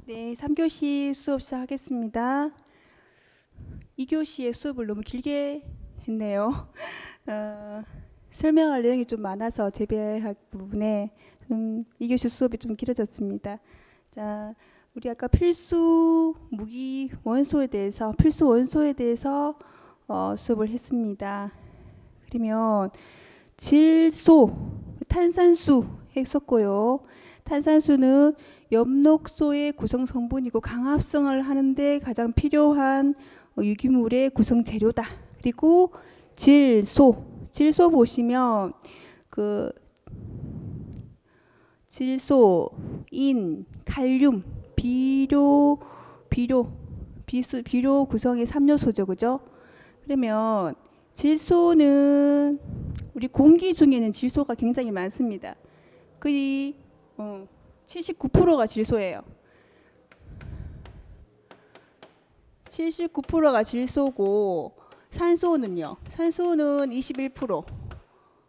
네, 3교시 수업 시작하겠습니다. 2교시의 수업을 너무 길게 했네요. 설명할 내용이 좀 많아서 재배할 부분에 2교시 수업이 좀 길어졌습니다. 자, 우리 아까 필수 원소에 대해서 수업을 했습니다. 그러면 질소, 탄산수 했었고요. 탄산수는 엽록소의 구성 성분이고 강합성을 하는데 가장 필요한 유기물의 구성 재료다. 그리고 질소 보시면 그 질소, 인, 칼륨, 비료 구성의 3요소죠, 그죠? 그러면 질소는 우리 공기 중에는 질소가 굉장히 많습니다. 거의 79%가 질소예요. 79%가 질소고 산소는요. 산소는 21%.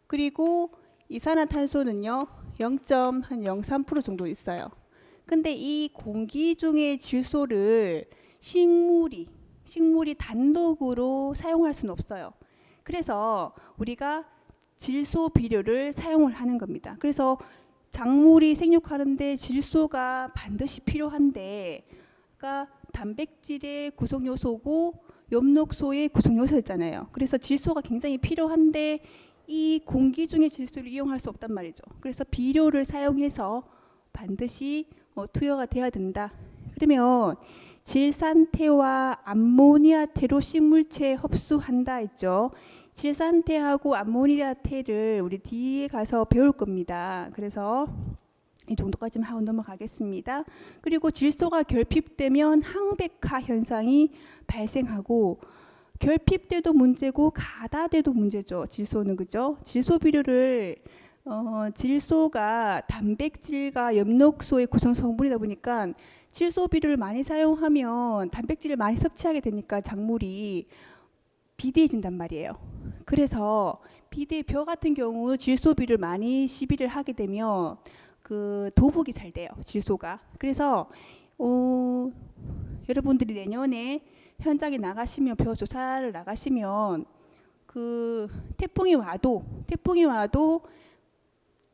그리고 이산화탄소는요. 0.03% 정도 있어요. 근데 이 공기 중의 질소를 식물이 단독으로 사용할 수는 없어요. 그래서 우리가 질소 비료를 사용을 하는 겁니다. 그래서 작물이 생육하는데 질소가 반드시 필요한데, 그러니까 단백질의 구성 요소고 엽록소의 구성 요소였잖아요. 그래서 질소가 굉장히 필요한데 이 공기 중의 질소를 이용할 수 없단 말이죠. 그래서 비료를 사용해서 반드시 투여가 돼야 된다. 그러면 질산태와 암모니아태로 식물체에 흡수한다 했죠. 질산태하고 암모니아태를 우리 뒤에 가서 배울 겁니다. 그래서 이 정도까지만 하고 넘어가겠습니다. 그리고 질소가 결핍되면 항백화 현상이 발생하고, 결핍돼도 문제고 가다돼도 문제죠. 질소는, 그죠? 질소 비료를 질소가 단백질과 엽록소의 구성 성분이다 보니까 질소 비료를 많이 사용하면 단백질을 많이 섭취하게 되니까 작물이 비대해진단 말이에요. 그래서 벼 같은 경우 질소 비료를 많이 시비를 하게 되면 그 도복이 잘 돼요. 질소가. 그래서 여러분들이 내년에 현장에 나가시면, 벼 조사를 나가시면 그 태풍이 와도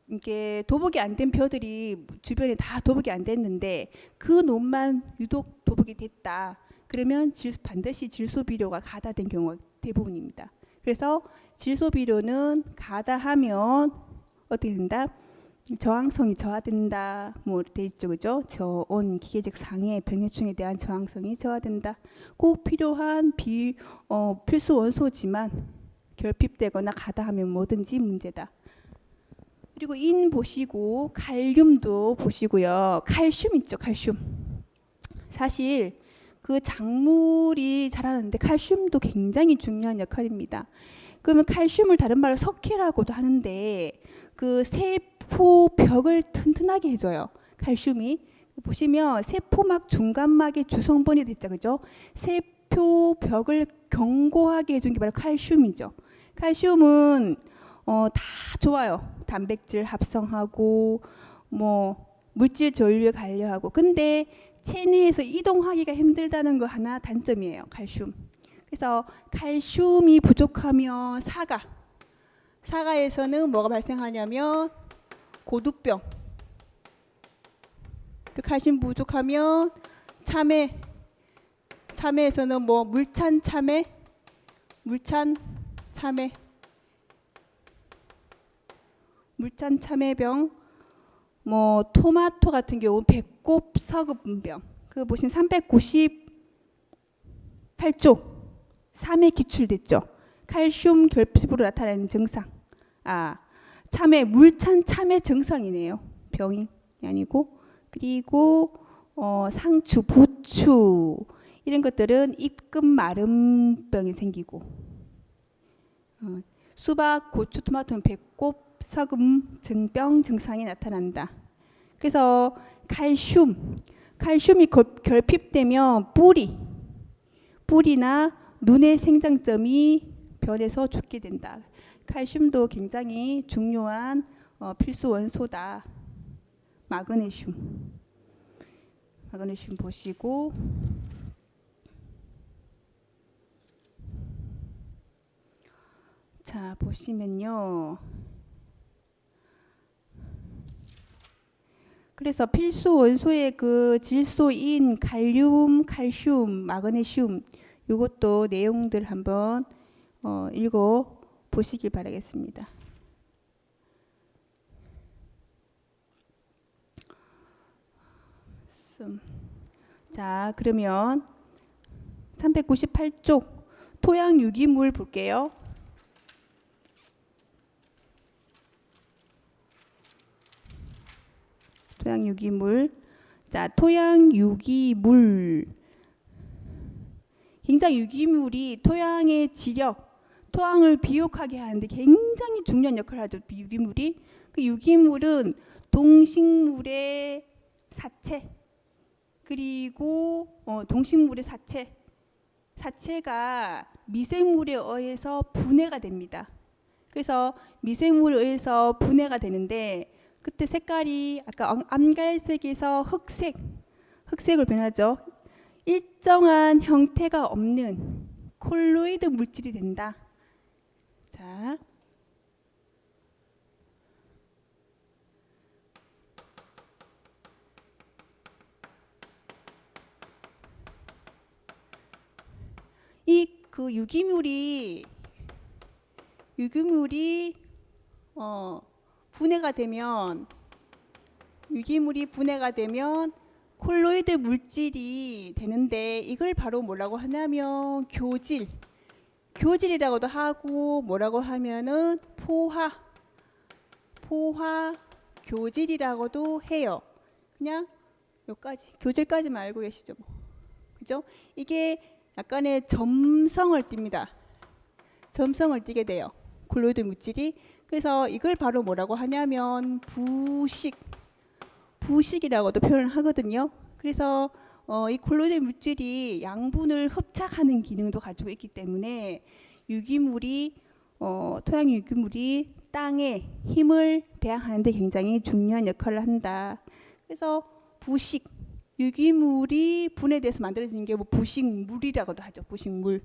이게 도복이 안 된 벼들이 주변에 다 도복이 안 됐는데 그 논만 유독 도복이 됐다. 그러면 반드시 질소 비료가 가다된 경우가 대부분입니다. 그래서 질소 비료는 가다하면 어떻게 된다? 저항성이 저하된다. 돼 있죠, 그죠? 저온, 기계적 상해, 병해충에 대한 저항성이 저하된다. 꼭 필요한 필수 원소지만 결핍되거나 가다하면 뭐든지 문제다. 그리고 인 보시고 칼륨도 보시고요. 칼슘 있죠, 칼슘. 사실 그 작물이 자라는데 칼슘도 굉장히 중요한 역할입니다. 그러면 칼슘을 다른 말로 석회라고도 하는데 그 세포벽을 튼튼하게 해줘요. 칼슘이. 보시면 세포막 중간막의 주성분이 됐죠, 그죠? 세포벽을 견고하게 해준 게 바로 칼슘이죠. 칼슘은 다 좋아요. 단백질 합성하고 물질 전류에 관여하고. 근데 체내에서 이동하기가 힘들다는 거 하나 단점이에요. 칼슘. 그래서 칼슘이 부족하면 사과에서는 뭐가 발생하냐면 고두병. 그리고 칼슘 부족하면 참외에서는 물찬 참외병, 토마토 같은 경우 배꼽 서급병. 그 보시면 398쪽 3회 기출됐죠. 칼슘 결핍으로 나타나는 증상. 물찬 참외 증상이네요. 병이 아니고. 그리고 상추, 부추 이런 것들은 입금 마름병이 생기고, 수박, 고추, 토마토는 배꼽 서금 증병 증상이 나타난다. 그래서 칼슘이 결핍되면 뿌리나 눈의 생장점이 변해서 죽게 된다. 칼슘도 굉장히 중요한 필수 원소다. 마그네슘. 마그네슘 보시고 자 보시면요. 그래서 필수 원소의 그 질소인 칼륨, 칼슘, 마그네슘 이것도 내용들 한번 읽어 보시길 바라겠습니다. 자 그러면 398쪽 토양 유기물 볼게요. 토양 유기물. 자, 토양 유기물. 굉장히 유기물이 토양의 지력, 토양을 비옥하게 하는데 굉장히 중요한 역할을 하죠. 유기물이. 그 유기물은 동식물의 사체, 그리고 동식물의 사체가 미생물에 의해서 분해가 됩니다. 그래서 미생물에 의해서 분해가 되는데 그때 색깔이 아까 암갈색에서 흑색으로 변하죠. 일정한 형태가 없는 콜로이드 물질이 된다. 자, 이 그 유기물이 분해가 되면 콜로이드 물질이 되는데 이걸 바로 뭐라고 하냐면 교질이라고도 하고 뭐라고 하면은 포화 교질이라고도 해요. 그냥 여기까지 교질까지만 알고 계시죠 뭐. 그죠? 이게 약간의 점성을 띱니다. 점성을 띠게 돼요. 콜로이드 물질이. 그래서 이걸 바로 뭐라고 하냐면 부식이라고도 표현을 하거든요. 그래서 이 콜로이드 물질이 양분을 흡착하는 기능도 가지고 있기 때문에 토양 유기물이 땅에 힘을 배양하는 데 굉장히 중요한 역할을 한다. 그래서 유기물이 분해돼서 만들어지는 게 뭐 부식물이라고도 하죠. 부식물.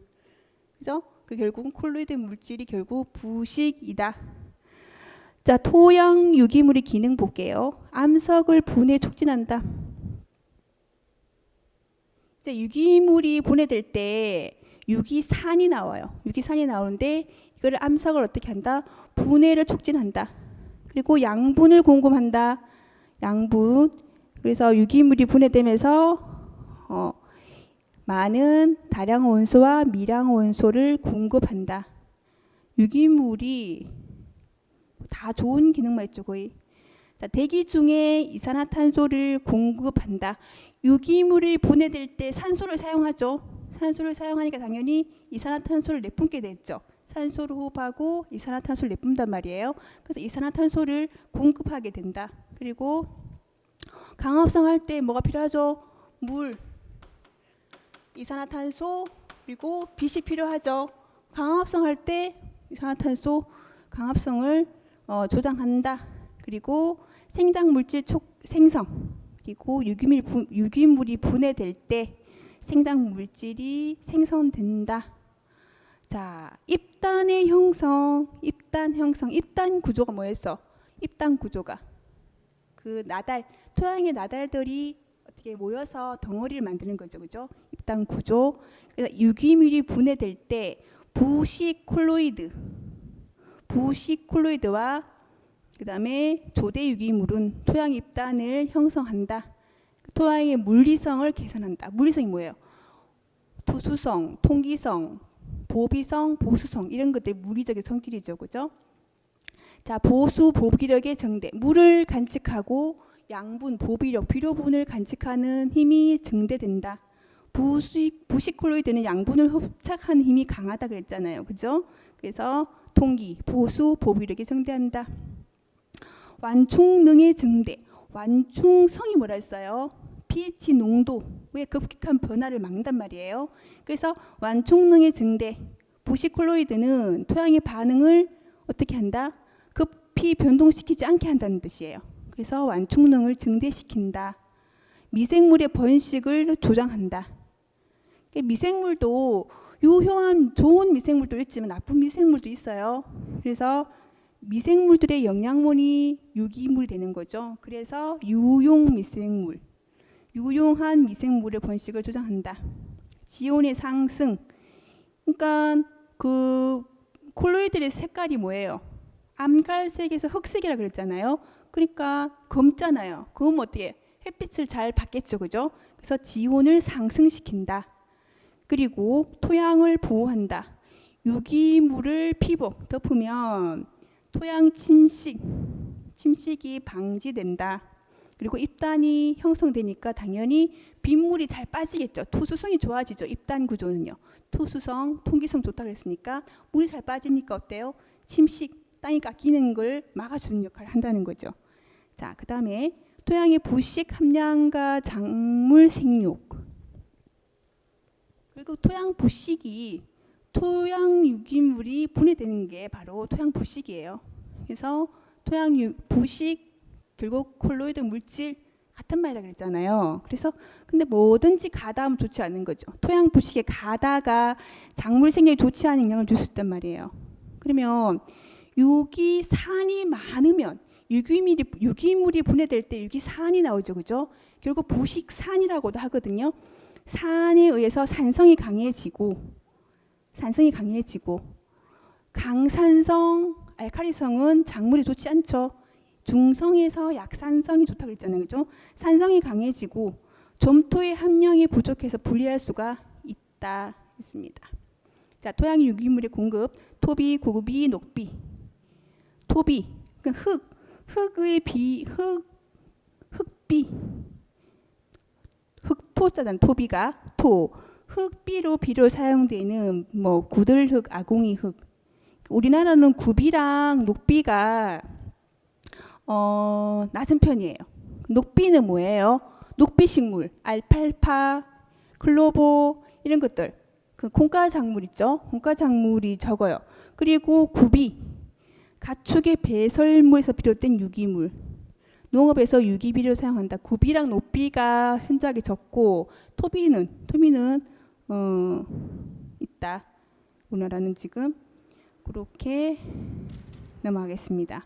그죠? 그 결국은 콜로이드 물질이 결국 부식이다. 자, 토양 유기물의 기능 볼게요. 암석을 분해 촉진한다. 이제 유기물이 분해될 때 유기산이 나와요. 유기산이 나오는데 이걸 암석을 어떻게 한다? 분해를 촉진한다. 그리고 양분을 공급한다. 양분. 그래서 유기물이 분해되면서 많은 다량 원소와 미량 원소를 공급한다. 유기물이 다 좋은 기능만 있죠 거의. 자, 대기 중에 이산화탄소를 공급한다. 유기물이 분해될 때 산소를 사용하죠. 산소를 사용하니까 당연히 이산화탄소를 내뿜게 됐죠. 산소를 호흡하고 이산화탄소를 내뿜단 말이에요. 그래서 이산화탄소를 공급하게 된다. 그리고 강합성 할 때 뭐가 필요하죠? 물, 이산화탄소, 그리고 빛이 필요하죠. 강합성 할 때 이산화탄소 강합성을 조장한다. 그리고 생장물질 생성, 그리고 유기물이 분해될 때 생장물질이 생성된다. 자, 입단의 형성, 입단 구조가 뭐였어? 입단 구조가 그 토양의 나달들이 어떻게 모여서 덩어리를 만드는 거죠, 그죠? 입단 구조. 그래서 유기물이 분해될 때 부식 콜로이드와 그 다음에 조대 유기물은 토양 입단을 형성한다. 토양의 물리성을 개선한다. 물리성이 뭐예요? 투수성, 통기성, 보비성, 보수성 이런 것들이 물리적인 성질이죠, 그죠? 자, 보기력의 증대. 물을 간직하고 양분, 보비력, 비료분을 간직하는 힘이 증대된다. 부식 콜로이드는 양분을 흡착하는 힘이 강하다 그랬잖아요, 그죠? 그래서 통기, 보수, 보비력이 증대한다. 완충능의 증대. 완충성이 뭐라 했어요? pH 농도의 급격한 변화를 막는단 말이에요. 그래서 완충능의 증대. 부식 콜로이드는 토양의 반응을 어떻게 한다? 급히 변동시키지 않게 한다는 뜻이에요. 그래서 완충능을 증대시킨다. 미생물의 번식을 조장한다. 미생물도 유효한 좋은 미생물도 있지만 나쁜 미생물도 있어요. 그래서 미생물들의 영양분이 유기물이 되는 거죠. 그래서 유용 미생물, 유용한 미생물의 번식을 조장한다. 지온의 상승. 그러니까 그 콜로이드의 색깔이 뭐예요? 암갈색에서 흑색이라 그랬잖아요. 그러니까 검잖아요. 그럼 어떻게? 햇빛을 잘 받겠죠, 그죠? 그래서 지온을 상승시킨다. 그리고 토양을 보호한다. 유기물을 피복 덮으면 토양 침식이 방지된다. 그리고 입단이 형성되니까 당연히 빗물이 잘 빠지겠죠. 투수성이 좋아지죠. 입단 구조는요. 투수성, 통기성 좋다 그랬으니까 물이 잘 빠지니까 어때요? 침식, 땅이 깎이는 걸 막아주는 역할을 한다는 거죠. 자, 그 다음에 토양의 부식 함량과 작물 생육. 그리고 토양 부식이 토양 유기물이 분해되는 게 바로 토양 부식이에요. 그래서 토양 부식 결국 콜로이드 물질 같은 말이라 그랬잖아요. 그래서 근데 뭐든지 가다하면 좋지 않은 거죠. 토양 부식에 가다가 작물 생육에 좋지 않은 영향을 줄 수 있단 말이에요. 그러면 유기산이 많으면 유기물이 분해될 때 유기산이 나오죠, 그죠? 결국 부식산이라고도 하거든요. 산에 의해서 산성이 강해지고 강산성, 알칼리성은 작물이 좋지 않죠. 중성에서 약산성이 좋다고 그랬잖아요, 그죠? 산성이 강해지고 점토의 함량이 부족해서 분리할 수가 있다 했습니다. 자, 토양 유기물의 공급, 토비, 구비, 녹비. 토비, 그러니까 흙비, 흙토자단 토비가 흙비로 비료 사용되는 뭐 구들흙, 아궁이흙. 우리나라는 구비랑 녹비가 낮은 편이에요. 녹비는 뭐예요? 녹비식물, 알팔파, 클로보 이런 것들. 그 콩가 작물 있죠? 콩가 작물이 적어요. 그리고 구비, 가축의 배설물에서 비롯된 유기물. 농업에서 유기비료 사용한다. 구비랑 녹비가 현저하게 적고 토비는 있다. 우리나라는 지금 그렇게 넘어가겠습니다.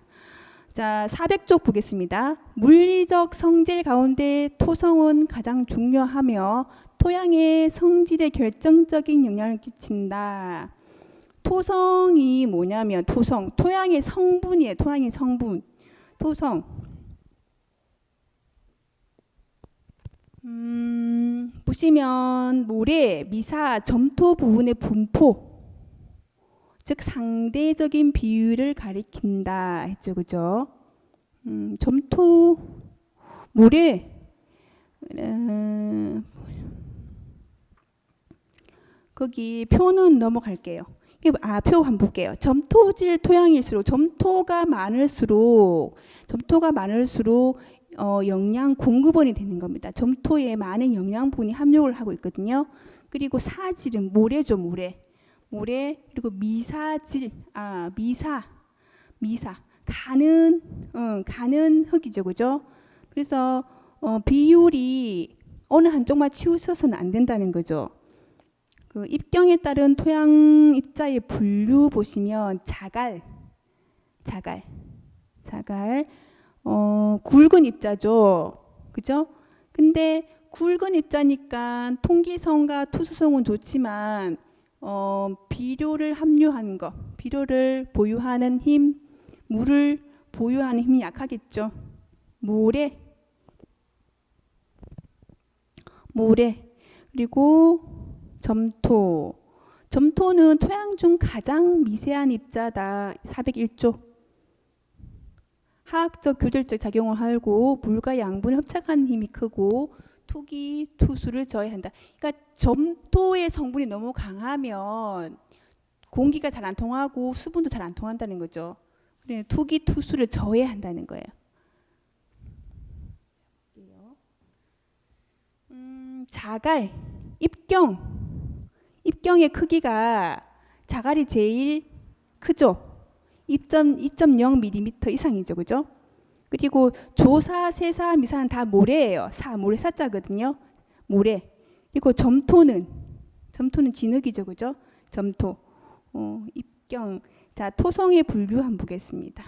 자, 400쪽 보겠습니다. 물리적 성질 가운데 토성은 가장 중요하며 토양의 성질에 결정적인 영향을 끼친다. 토성이 뭐냐면 토양의 성분이에요. 토양의 성분. 토성. 보시면 모래, 미사, 점토 부분의 분포, 즉 상대적인 비율을 가리킨다 했죠, 그죠? 점토, 모래, 거기 표는 넘어갈게요. 표 한번 볼게요. 점토질 토양일수록 점토가 많을수록 영양 공급원이 되는 겁니다. 점토에 많은 영양분이 함유를 하고 있거든요. 그리고 사질은 모래죠, 모래. 그리고 미사질, 미사. 가는 흙이죠, 그죠? 그래서 비율이 어느 한쪽만 치우쳐서는 안 된다는 거죠. 그 입경에 따른 토양 입자의 분류 보시면 자갈, 굵은 입자죠, 그죠? 근데 굵은 입자니까 통기성과 투수성은 좋지만 비료를 함유하는 거, 비료를 보유하는 힘, 물을 보유하는 힘이 약하겠죠. 모래, 그리고 점토는 토양 중 가장 미세한 입자다. 401조. 화학적 교절적 작용을 하고 물과 양분을 흡착하는 힘이 크고 투기, 투수를 저해한다. 그러니까 점토의 성분이 너무 강하면 공기가 잘 안 통하고 수분도 잘 안 통한다는 거죠. 그래서 투기, 투수를 저해한다는 거예요. 자갈, 입경의 크기가 자갈이 제일 크죠. 2.0mm 이상이죠, 그죠? 그리고 조사, 세사, 미사는 다 모래예요. 모래 사자거든요. 모래. 그리고 점토는 진흙이죠, 그죠? 점토. 입경. 자, 토성의 분류 한번 보겠습니다.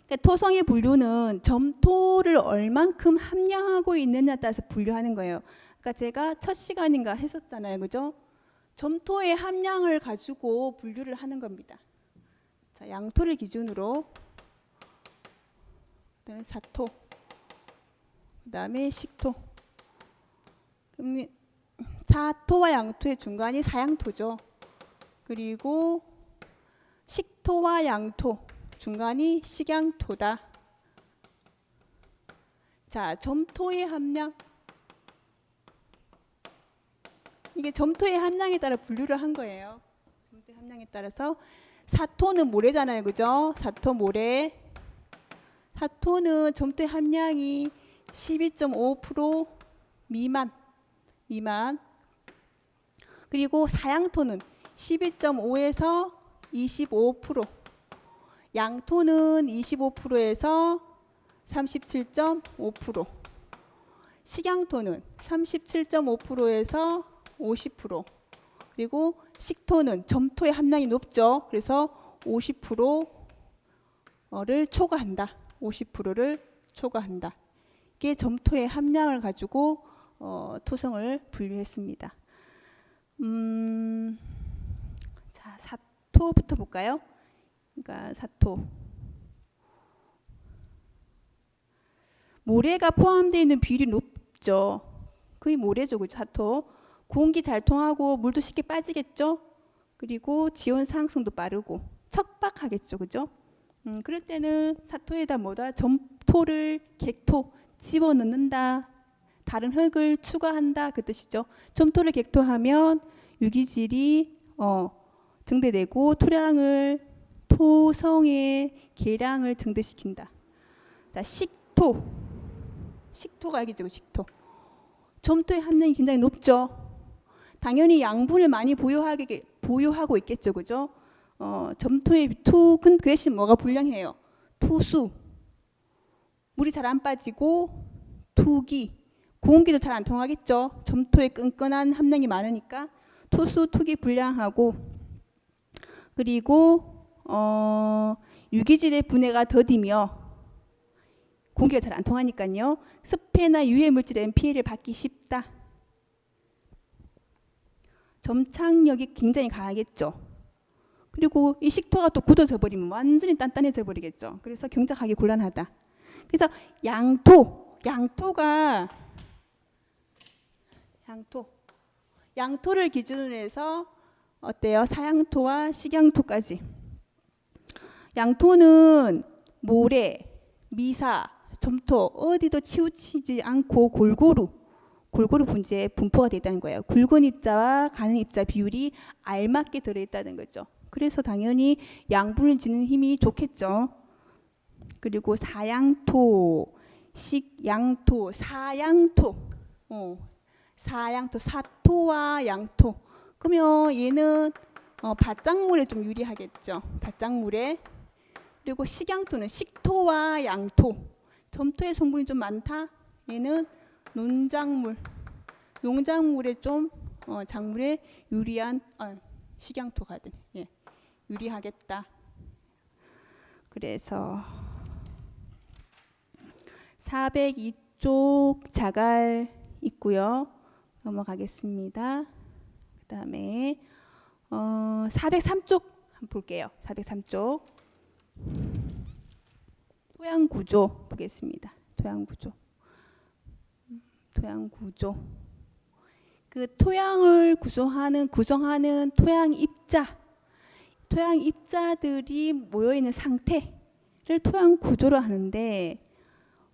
그러니까 토성의 분류는 점토를 얼만큼 함량하고 있느냐에 따라서 분류하는 거예요. 그러니까 제가 첫 시간인가 했었잖아요, 그죠? 점토의 함량을 가지고 분류를 하는 겁니다. 자, 양토를 기준으로, 그다음에 사토, 그다음에 식토. 그럼 사토와 양토의 중간이 사양토죠. 그리고 식토와 양토 중간이 식양토다. 자, 점토의 함량. 이게 점토의 함량에 따라 분류를 한 거예요. 점토의 함량에 따라서 사토는 모래잖아요, 그죠? 사토 모래. 사토는 점토의 함량이 12.5% 미만. 그리고 사양토는 12.5에서 25%. 양토는 25%에서 37.5%. 식양토는 37.5%에서 50%. 그리고 식토는 점토의 함량이 높죠. 그래서 50%를 초과한다. 50%를 초과한다. 이게 점토의 함량을 가지고 토성을 분류했습니다. 자, 사토부터 볼까요? 그러니까 사토. 모래가 포함되어 있는 비율이 높죠. 거의 모래죠, 그죠? 사토. 공기 잘 통하고 물도 쉽게 빠지겠죠. 그리고 지온 상승도 빠르고 척박하겠죠, 그죠? 그럴 때는 사토에다 점토를 객토 집어넣는다. 다른 흙을 추가한다, 그 뜻이죠. 점토를 객토하면 유기질이 증대되고 토성의 계량을 증대시킨다. 자, 식토가 알겠죠, 식토. 점토의 함량이 굉장히 높죠. 당연히 양분을 많이 보유하고 있겠죠, 그죠? 점토의 그 대신 뭐가 불량해요? 투수. 물이 잘 안 빠지고 투기. 공기도 잘 안 통하겠죠. 점토의 끈끈한 함량이 많으니까 투수, 투기 불량하고, 그리고 유기질의 분해가 더디며 공기가 잘 안 통하니까요. 습해나 유해 물질에 피해를 받기 쉽다. 점착력이 굉장히 강하겠죠. 그리고 이 식토가 또 굳어져 버리면 완전히 단단해져 버리겠죠. 그래서 경작하기 곤란하다. 그래서 양토를 기준으로 해서 어때요? 사양토와 식양토까지. 양토는 모래, 미사, 점토 어디도 치우치지 않고 골고루 분포가 되어 있다는 거예요. 굵은 입자와 가는 입자 비율이 알맞게 들어있다는 거죠. 그래서 당연히 양분을 지는 힘이 좋겠죠. 그리고 사양토, 식양토, 사양토, 사토와 양토. 그러면 얘는 밭작물에 좀 유리하겠죠. 밭작물에. 그리고 식양토는 식토와 양토. 점토의 성분이 좀 많다. 얘는 농작물에 좀 작물에 유리한 식양토가 유리하겠다. 그래서 402쪽 자갈 있고요. 넘어가겠습니다. 그 다음에 403쪽 한번 볼게요. 403쪽 토양 구조 보겠습니다. 토양 구조. 그 토양을 구성하는 토양 입자들이 모여 있는 상태를 토양 구조로 하는데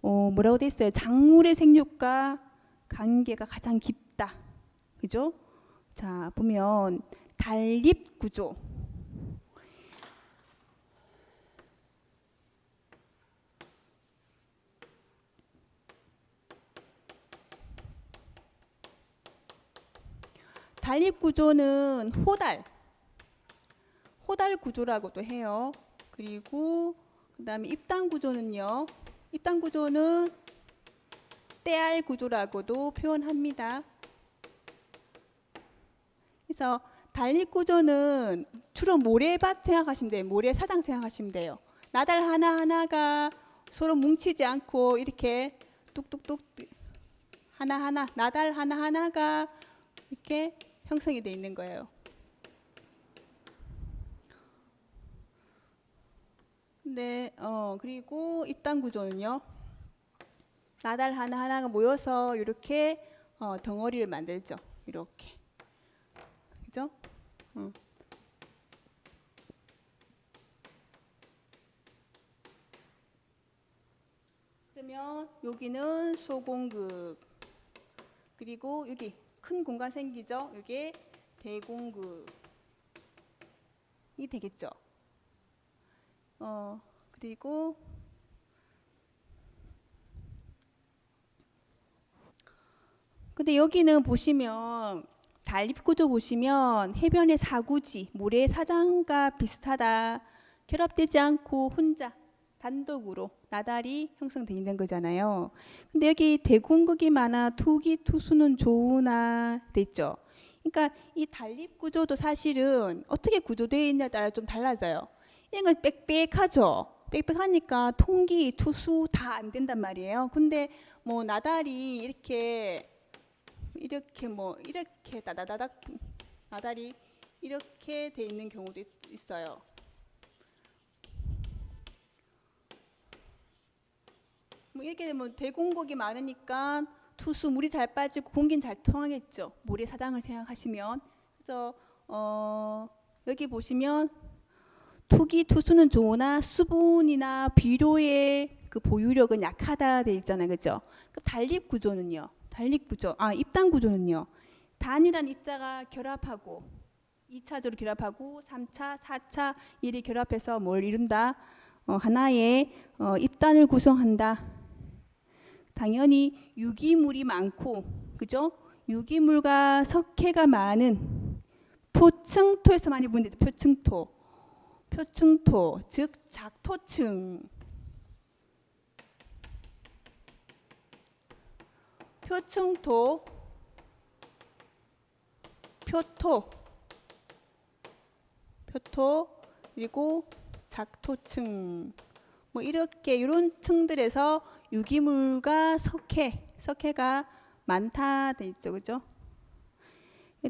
뭐라고 돼 있어요? 작물의 생육과 관계가 가장 깊다. 그죠? 자, 보면 달립 구조. 달립 구조는 호달 구조라고도 해요. 그리고 그다음에 입단 구조는요. 입단 구조는 때알 구조라고도 표현합니다. 그래서 단립 구조는 주로 모래밭 생각하시면 돼요. 모래사장 생각하시면 돼요. 나달 하나하나가 서로 뭉치지 않고 이렇게 뚝뚝뚝 하나하나 나달 하나하나가 이렇게 형성이 되어 있는 거예요. 근데 그리고 입단 구조는요. 나달 하나하나가 모여서 이렇게 덩어리를 만들죠. 이렇게. 그죠? 그러면 여기는 소공극. 그리고 여기 큰 공간 생기죠? 이게 대공극이 되겠죠. 그리고 근데 여기는 보시면 단립구조 보시면 해변의 사구지, 모래 사장과 비슷하다. 결합되지 않고 혼자 단독으로 나달이 형성되어 있는 거잖아요. 근데 여기 대공극이 많아 투기 투수는 좋으나 돼 있죠. 그러니까 이 단립구조도 사실은 어떻게 구조되어 있냐에 따라 좀 달라져요. 이런 건 빽빽하죠. 빽빽하니까 통기, 투수 다 안 된단 말이에요. 근데 뭐 나달이 이렇게 다다다닥 나달이 이렇게 돼 있는 경우도 있어요. 뭐 이렇게 되면 대공극이 많으니까 투수 물이 잘 빠지고 공기는 잘 통하겠죠. 모래사장을 생각하시면. 그래서 여기 보시면 투기 투수는 좋으나 수분이나 비료의 그 보유력은 약하다 돼 있잖아요. 그죠? 그 단립 구조는요. 입단 구조는요. 단이란 입자가 결합하고 2차적으로 결합하고 3차, 4차 일이 결합해서 뭘 이룬다? 하나의 입단을 구성한다. 당연히 유기물이 많고, 그죠? 유기물과 석회가 많은 표층토에서 많이 보는 데죠. 표층토, 즉 작토층. 표층토, 표토, 그리고 작토층. 뭐 이렇게 이런 층들에서 유기물과 석회가 많다 돼 있죠, 그죠?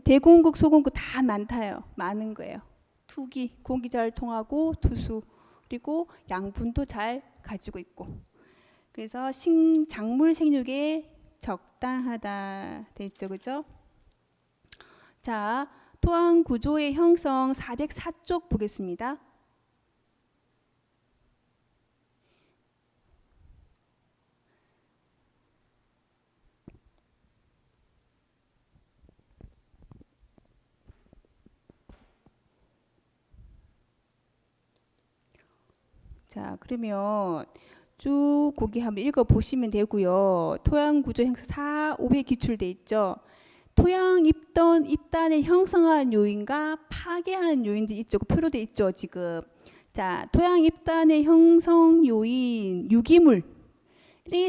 대공극, 소공극 다 많은 거예요. 투기, 공기 잘 통하고 투수, 그리고 양분도 잘 가지고 있고. 그래서 작물 생육에 적당하다 돼 있죠, 그죠? 자, 토양 구조의 형성 404쪽 보겠습니다. 자, 그러면 쭉 거기 한번 읽어보시면 되고요. 토양 구조 형성 4, 5에 기출돼 있죠. 토양 입단을 형성한 요인과 파괴한 요인들이 있죠. 그 표로 돼 있죠, 지금. 자, 토양 입단의 형성 요인, 유기물의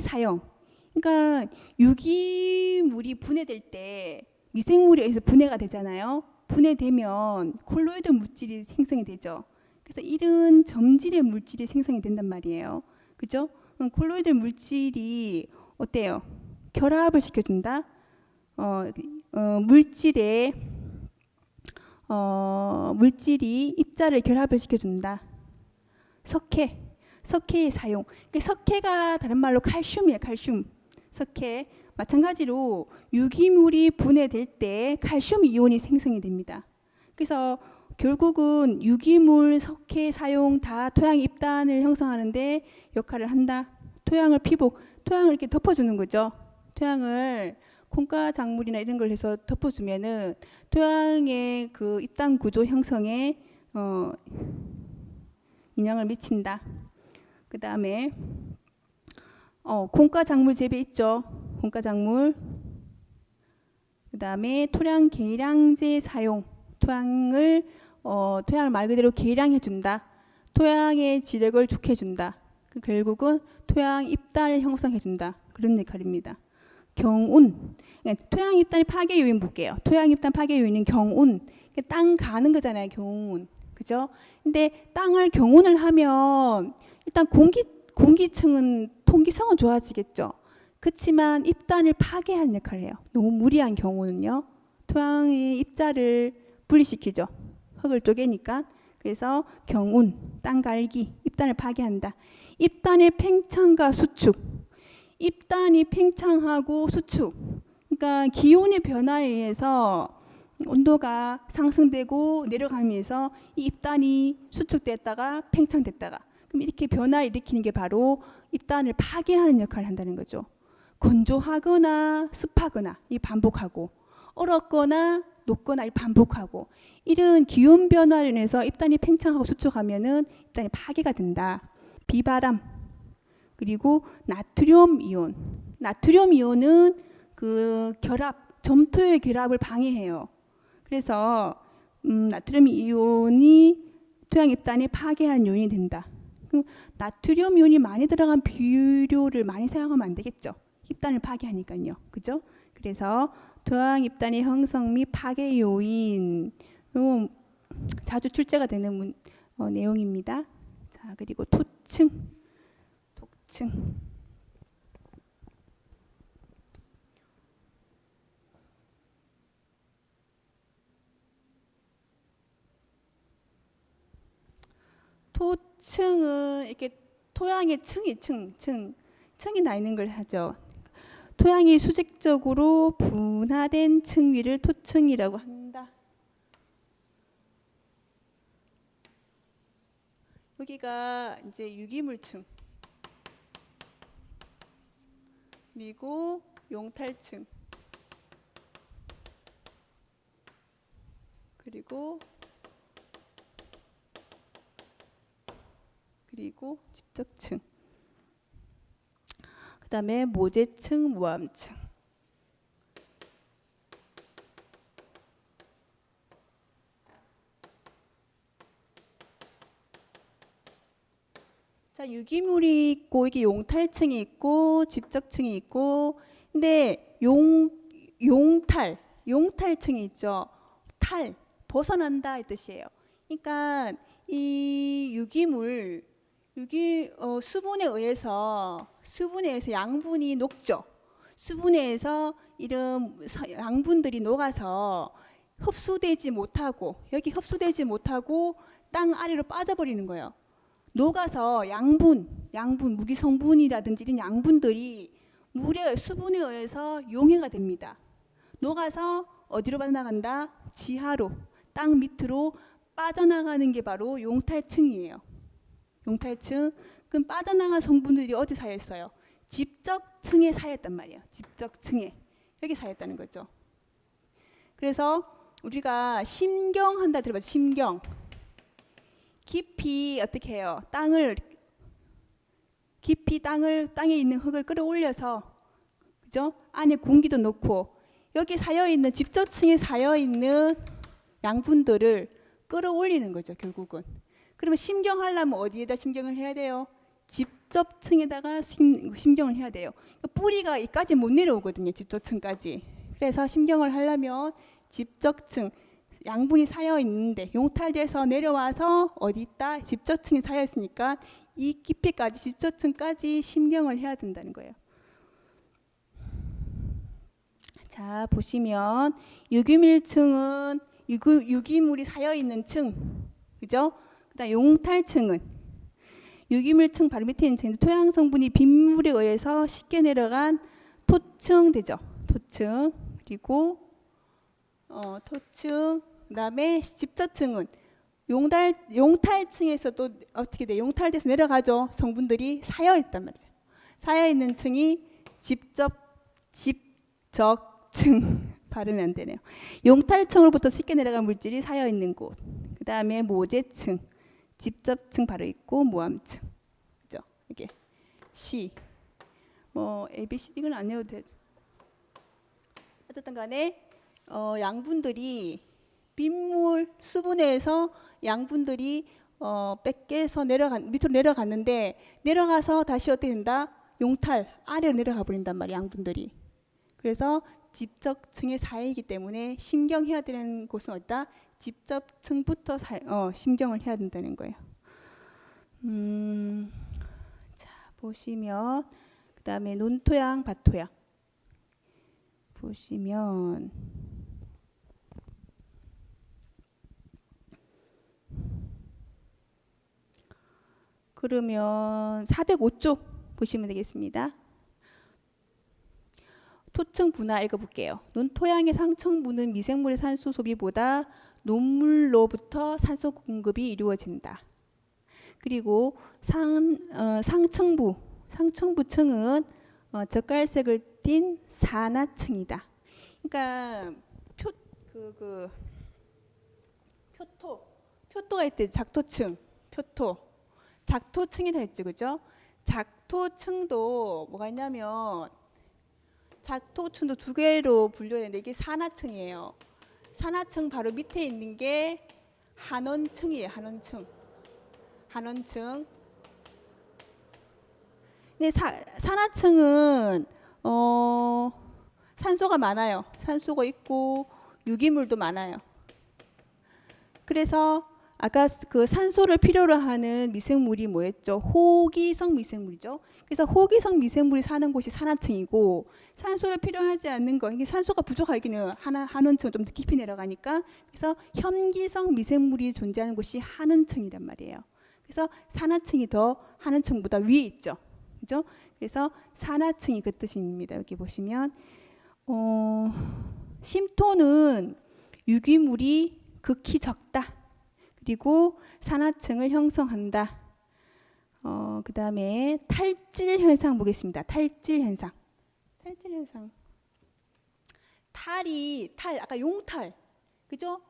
사용. 그러니까 유기물이 분해될 때 미생물이 여기서 분해가 되잖아요. 분해되면 콜로이드 물질이 생성이 되죠. 그래서 이런 점질의 물질이 생성이 된단 말이에요. 그죠? 콜로이드 물질이 어때요? 결합을 시켜준다. 물질이 입자를 결합을 시켜준다. 석회의 사용. 석회가 다른 말로 칼슘이에요. 칼슘. 석회. 마찬가지로 유기물이 분해될 때 칼슘 이온이 생성이 됩니다. 그래서 결국은 유기물, 석회 사용 다 토양 입단을 형성하는데 역할을 한다. 토양을 이렇게 덮어주는 거죠. 토양을 콩가 작물이나 이런 걸 해서 덮어주면은 토양의 그 입단 구조 형성에 영향을 미친다. 그 다음에 콩가 작물 재배 있죠. 콩가 작물. 그 다음에 토양 계량제 사용. 토양을 말 그대로 계량해 준다. 토양의 지력을 좋게 해준다. 결국은 토양 입단을 형성해준다. 그런 역할입니다. 경운. 토양 입단의 파괴 요인 볼게요. 토양 입단 파괴 요인은 경운. 땅 가는 거잖아요. 경운. 그죠? 근데 땅을 경운을 하면 일단 공기층은 통기성은 좋아지겠죠. 그렇지만 입단을 파괴하는 역할을 해요. 너무 무리한 경우는요. 토양의 입자를 분리시키죠. 흙을 쪼개니까. 그래서 경운, 땅갈기, 입단을 파괴한다. 입단의 팽창과 수축. 입단이 팽창하고 수축. 그러니까 기온의 변화에 의해서 온도가 상승되고 내려가면서 이 입단이 수축됐다가 팽창됐다가 그럼 이렇게 변화를 일으키는 게 바로 입단을 파괴하는 역할을 한다는 거죠. 건조하거나 습하거나 이 반복하고 얼었거나 녹거나 이 반복하고 이런 기온 변화로 인해서 입단이 팽창하고 수축하면은 입단이 파괴가 된다. 비바람 그리고 나트륨 이온. 나트륨 이온은 그 결합 점토의 결합을 방해해요. 그래서 나트륨 이온이 토양 입단이 파괴하는 요인이 된다. 나트륨 이온이 많이 들어간 비료를 많이 사용하면 안 되겠죠. 입단을 파괴하니까요. 그죠? 그래서 토양 입단의 형성 및 파괴 요인 자주 출제가 되는 내용입니다. 자, 그리고 토층, 독층. 토층은 이렇게 토양의 층이 나 있는 걸 하죠. 토양이 수직적으로 분화된 층 위를 토층이라고 한다. 여기가 이제 유기물층, 그리고 용탈층, 그리고 집적층. 그 다음에 모재층, 모함층. 자, 유기물이 있고 이게 용탈층이 있고 집적층이 있고 근데 용탈층이 있죠. 탈, 벗어난다 이 뜻이에요. 그러니까 이 유기물 수분에 의해서 양분이 녹죠. 수분에 의해서 이런 양분들이 녹아서 흡수되지 못하고 여기 흡수되지 못하고 땅 아래로 빠져버리는 거예요. 녹아서 양분 무기 성분이라든지 이런 양분들이 물의 수분에 의해서 용해가 됩니다. 녹아서 어디로 빠져나간다? 지하로 땅 밑으로 빠져나가는 게 바로 용탈층이에요. 용탈층. 그럼 빠져나간 성분들이 어디 쌓여 있어요? 집적층에 쌓여 있단 말이에요. 집적층에. 여기 쌓여 있다는 거죠. 그래서 우리가 심경한다 들어봤죠? 심경. 깊이 어떻게 해요? 깊이 땅에 있는 흙을 끌어올려서 그죠? 안에 공기도 넣고 여기 쌓여 있는 집적층에 쌓여 있는 양분들을 끌어올리는 거죠, 결국은. 그러면 심경하려면 어디에다 심경을 해야 돼요? 집적층에다가 심경을 해야 돼요. 뿌리가 이까지 못 내려오거든요, 집적층까지. 그래서 심경을 하려면 집적층, 양분이 쌓여 있는데 용탈돼서 내려와서 어디 있다? 집적층에 쌓여 있으니까 이 깊이까지 집적층까지 심경을 해야 된다는 거예요. 자, 보시면 유기물층은 유기물이 쌓여 있는 층, 그죠? 그다음 용탈층은 유기물층 바로 밑에 있는 층, 토양 성분이 빗물에 의해서 쉽게 내려간 토층 되죠. 토층. 그리고 토층. 그다음에 집적층은 용탈층에서 또 어떻게 돼? 용탈돼서 내려가죠. 성분들이 쌓여 있단 말이죠. 쌓여 있는 층이 집적층 발음이 안 되네요. 용탈층으로부터 쉽게 내려간 물질이 쌓여 있는 곳. 그다음에 모재층, 집적층 바로 있고 모함층. 그죠? 이게 C. A, B, C, D는 안 해도 돼. 어쨌든 간에 양분들이 빗물 수분에서 양분들이 뺏겨서 밑으로 내려갔는데 내려가서 다시 어떻게 된다? 용탈 아래로 내려가 버린단 말이야, 양분들이. 그래서 집적층의 사이이기 때문에 심경해야 되는 곳은 어디다? 집적층부터 심경을 해야 된다는 거예요. 자, 보시면 그 다음에 논토양, 밭토양 보시면 그러면 405쪽 보시면 되겠습니다. 토층 분화 읽어볼게요. 논토양의 상층부는 미생물의 산소 소비보다 논물로부터 산소 공급이 이루어진다. 그리고 상층부층은 젓갈색을 띤 산화층이다. 그러니까 표토가 있대. 작토층, 작토층이라 했죠, 그죠? 작토층도 뭐가 있냐면 작토층도 두 개로 분류해야 되는데 이게 산화층이에요. 산화층 바로 밑에 있는 게 한원층이에요. 한원층. 근데 산화층은 산소가 많아요. 산소가 있고 유기물도 많아요. 그래서 아까 그 산소를 필요로 하는 미생물이 뭐였죠? 호기성 미생물이죠. 그래서 호기성 미생물이 사는 곳이 산화층이고 산소를 필요하지 않는 거, 이게 산소가 부족하기는 한원층 좀 깊이 내려가니까 그래서 현기성 미생물이 존재하는 곳이 한원층이란 말이에요. 그래서 산화층이 더 한원층보다 위에 있죠. 그죠? 그래서 산화층이 그 뜻입니다. 여기 보시면 심토는 유기물이 극히 적다. 그리고 산화층을 형성한다. 그 다음에 탈질 현상 보겠습니다. 탈질 현상. 아까 용탈. 그죠?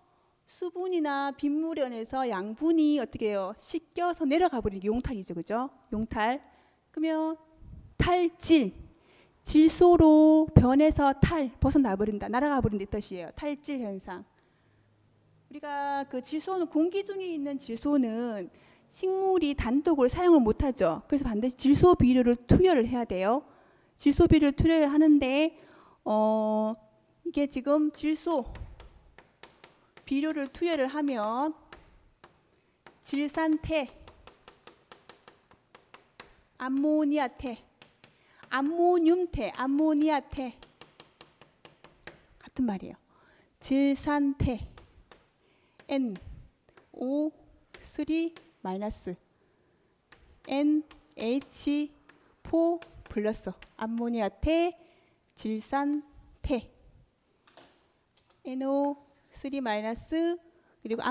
수분이나 빗물연에서 양분이 어떻게 해요? 씻겨서 내려가 버리는 게 용탈이죠. 그죠? 용탈. 그러면 탈질. 질소로 변해서 벗어나 버린다. 날아가 버린다 이 뜻이에요. 탈질 현상. 우리가 그 질소는 공기 중에 있는 질소는 식물이 단독으로 사용을 못하죠. 그래서 반드시 질소 비료를 투여를 해야 돼요. 질소 비료를 투여를 하는데 이게 지금 질소 비료를 투여를 하면 질산태, 암모니아태, 암모늄태, 암모니아태 같은 말이에요. 질산태 NO3 마이너스 NH4 플러스 암모니아태 질산태 NO3 마이너스 그리고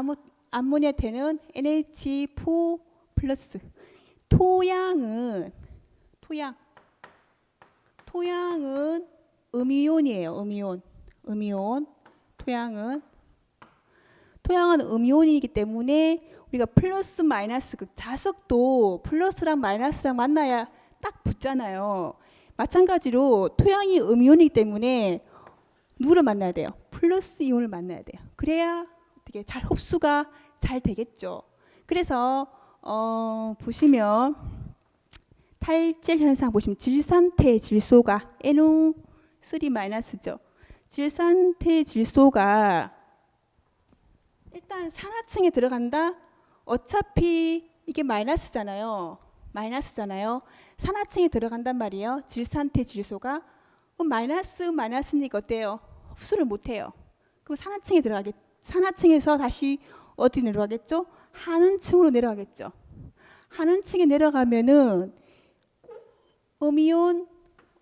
암모니아태는 NH4 플러스. 토양은 음이온이에요. 음이온. 토양은 음이온이기 때문에 우리가 플러스 마이너스 그 자석도 플러스랑 마이너스랑 만나야 딱 붙잖아요. 마찬가지로 토양이 음이온이기 때문에 누구를 만나야 돼요? 플러스 이온을 만나야 돼요. 그래야 어떻게 잘 흡수가 잘 되겠죠. 그래서 보시면 탈질 현상 보시면 질산태 질소가 NO3 마이너스죠. 질산태 질소가 일단 산화층에 들어간다. 어차피 이게 마이너스잖아요. 산화층에 들어간단 말이에요. 질산태 질소가. 그럼 마이너스니까 어때요? 흡수를 못해요. 그럼 산화층에서 다시 어디 내려가겠죠? 한원층으로 내려가겠죠. 한원층에 내려가면은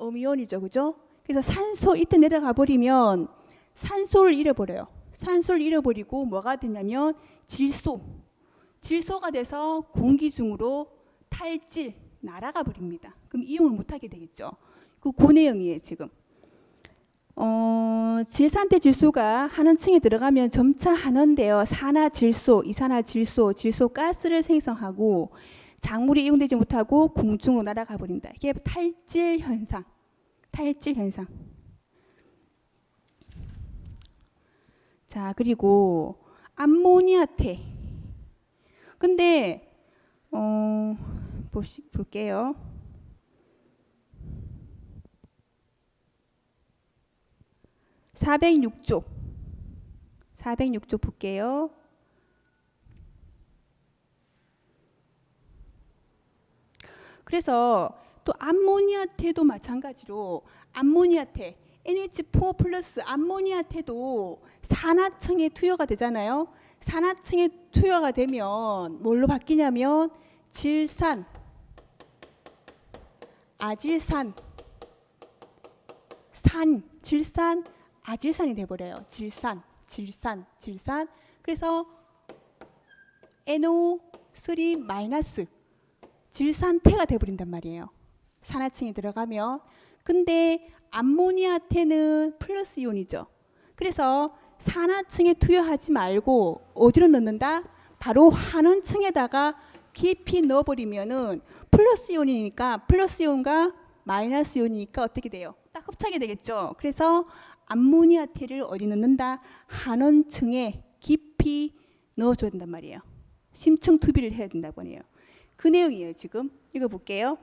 음이온이죠, 그죠? 그래서 산소 이때 내려가 버리면 산소를 잃어버려요. 산소를 잃어버리고 뭐가 되냐면 질소가 돼서 공기 중으로 탈질 날아가 버립니다. 그럼 이용을 못하게 되겠죠. 그 내용이에요 지금. 질산태 질소가 한원층에 들어가면 점차 한원되어 산화질소, 이산화질소, 질소가스를 생성하고 작물이 이용되지 못하고 공중으로 날아가 버린다. 이게 탈질 현상. 자, 그리고 암모니아태. 근데 볼게요. (406조) 볼게요. 그래서 또 암모니아태도 마찬가지로 암모니아태 NH4 플러스 암모니아태도 산화층에 투여가 되잖아요. 산화층에 투여가 되면 뭘로 바뀌냐면 질산, 아질산, 질산, 아질산이 돼버려요. 질산. 그래서 NO3 마이너스 질산태가 돼버린단 말이에요. 산화층이 들어가면. 근데 암모니아태는 플러스 이온이죠. 그래서 산화층에 투여하지 말고 어디로 넣는다? 바로 환원층에다가 깊이 넣어버리면은 플러스 이온이니까 플러스 이온과 마이너스 이온이니까 어떻게 돼요? 딱 합차게 되겠죠. 그래서 암모니아태를 어디 넣는다? 환원층에 깊이 넣어줘야 된단 말이에요. 심층 투비를 해야 된다고 하네요. 그 내용이에요. 지금 읽어볼게요.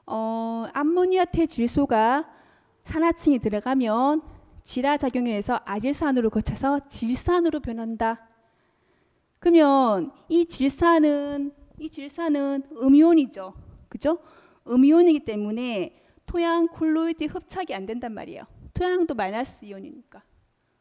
암모니아태 질소가 산화층에 들어가면 질화작용에 의해서 아질산으로 거쳐서 질산으로 변한다. 그러면 이 질산은 음이온이죠. 그죠? 음이온이기 때문에 토양 콜로이드 흡착이 안 된단 말이에요. 토양도 마이너스 이온이니까.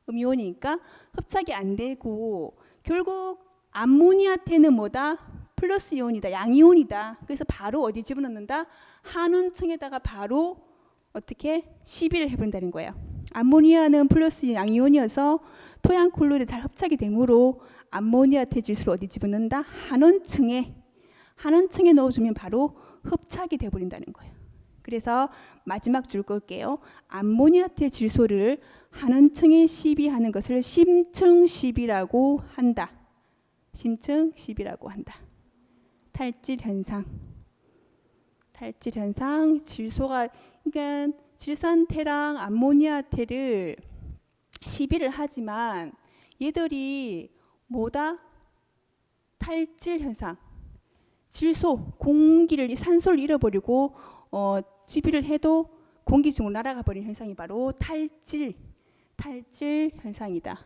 음이온이니까 흡착이 안 되고 결국 암모니아태는 뭐다? 플러스 이온이다. 양이온이다. 그래서 바로 어디 집어넣는다? 한온층에다가 바로 어떻게 시비를 해본다는 거예요. 암모니아는 플러스 양이온이어서 토양 콜로이드 잘 흡착이 되므로 암모니아태 질소를 어디 집어넣는다? 한온층에 넣어주면 바로 흡착이 돼버린다는 거예요. 그래서 마지막 줄 끌게요. 암모니아태 질소를 한온층에 시비하는 것을 심층 시비라고 한다. 심층 시비라고 한다. 탈질 현상, 질소가 그러니까 질산태랑 암모니아태를 시비를 하지만 얘들이 뭐다? 탈질 현상. 질소, 공기를 산소를 잃어버리고 시비를 해도 공기 중으로 날아가 버리는 현상이 바로 탈질 현상이다.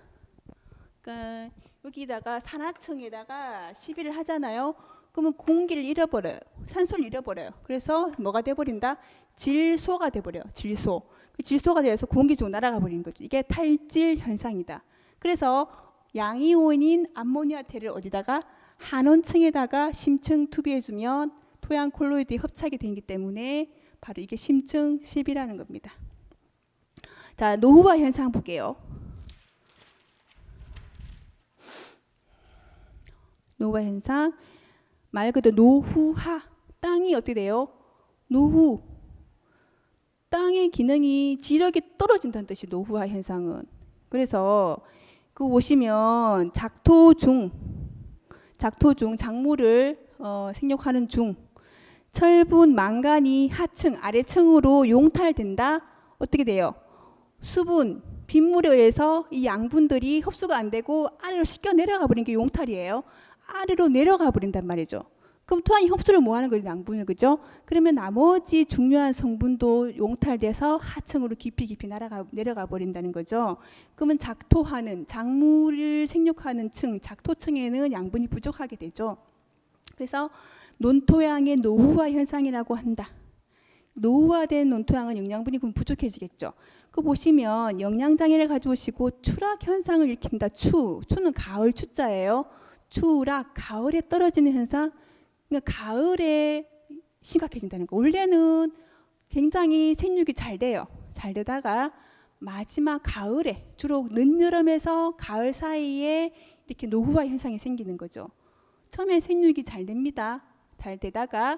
그러니까 여기다가 산화층에다가 시비를 하잖아요. 그러면 공기를 잃어버려요. 산소를 잃어버려요. 그래서 뭐가 돼버린다? 질소가 돼버려요. 질소가 되어서 공기 중으로 날아가 버리는 거죠. 이게 탈질 현상이다. 그래서 양이온인 암모니아태를 어디다가 한온층에다가 심층 투비해주면 토양 콜로이드에 흡착이 되기 때문에 바로 이게 심층 시비라는 겁니다. 자, 노후화 현상 볼게요. 노후화 현상 말 그대로 노후화. 땅이 어떻게 돼요? 노후. 땅의 기능이 지력이 떨어진다는 뜻이 노후화 현상은. 그래서 그 보시면 작토 중 작물을 생육하는 중 철분, 망간이 하층, 아래층으로 용탈된다. 어떻게 돼요? 수분, 빗물에 의해서 이 양분들이 흡수가 안 되고 아래로 씻겨 내려가 버린 게 용탈이에요. 아래로 내려가 버린단 말이죠. 그럼 토양이 흡수를 뭐 하는 거죠? 양분을. 그죠? 그러면 나머지 중요한 성분도 용탈돼서 하층으로 깊이 내려가 버린다는 거죠. 그러면 작토하는 작물을 생육하는 층, 작토층에는 양분이 부족하게 되죠. 그래서 논토양의 노후화 현상이라고 한다. 노후화된 논토양은 영양분이 그럼 부족해지겠죠. 그 보시면 영양장애를 가져오시고 추락 현상을 일으킨다. 추는 가을 추자예요. 추락, 가을에 떨어지는 현상. 그러니까 가을에 심각해진다는 거. 원래는 굉장히 생육이 잘 돼요. 잘 되다가 마지막 가을에 주로 늦여름에서 가을 사이에 이렇게 노후화 현상이 생기는 거죠. 처음에 생육이 잘 됩니다. 잘 되다가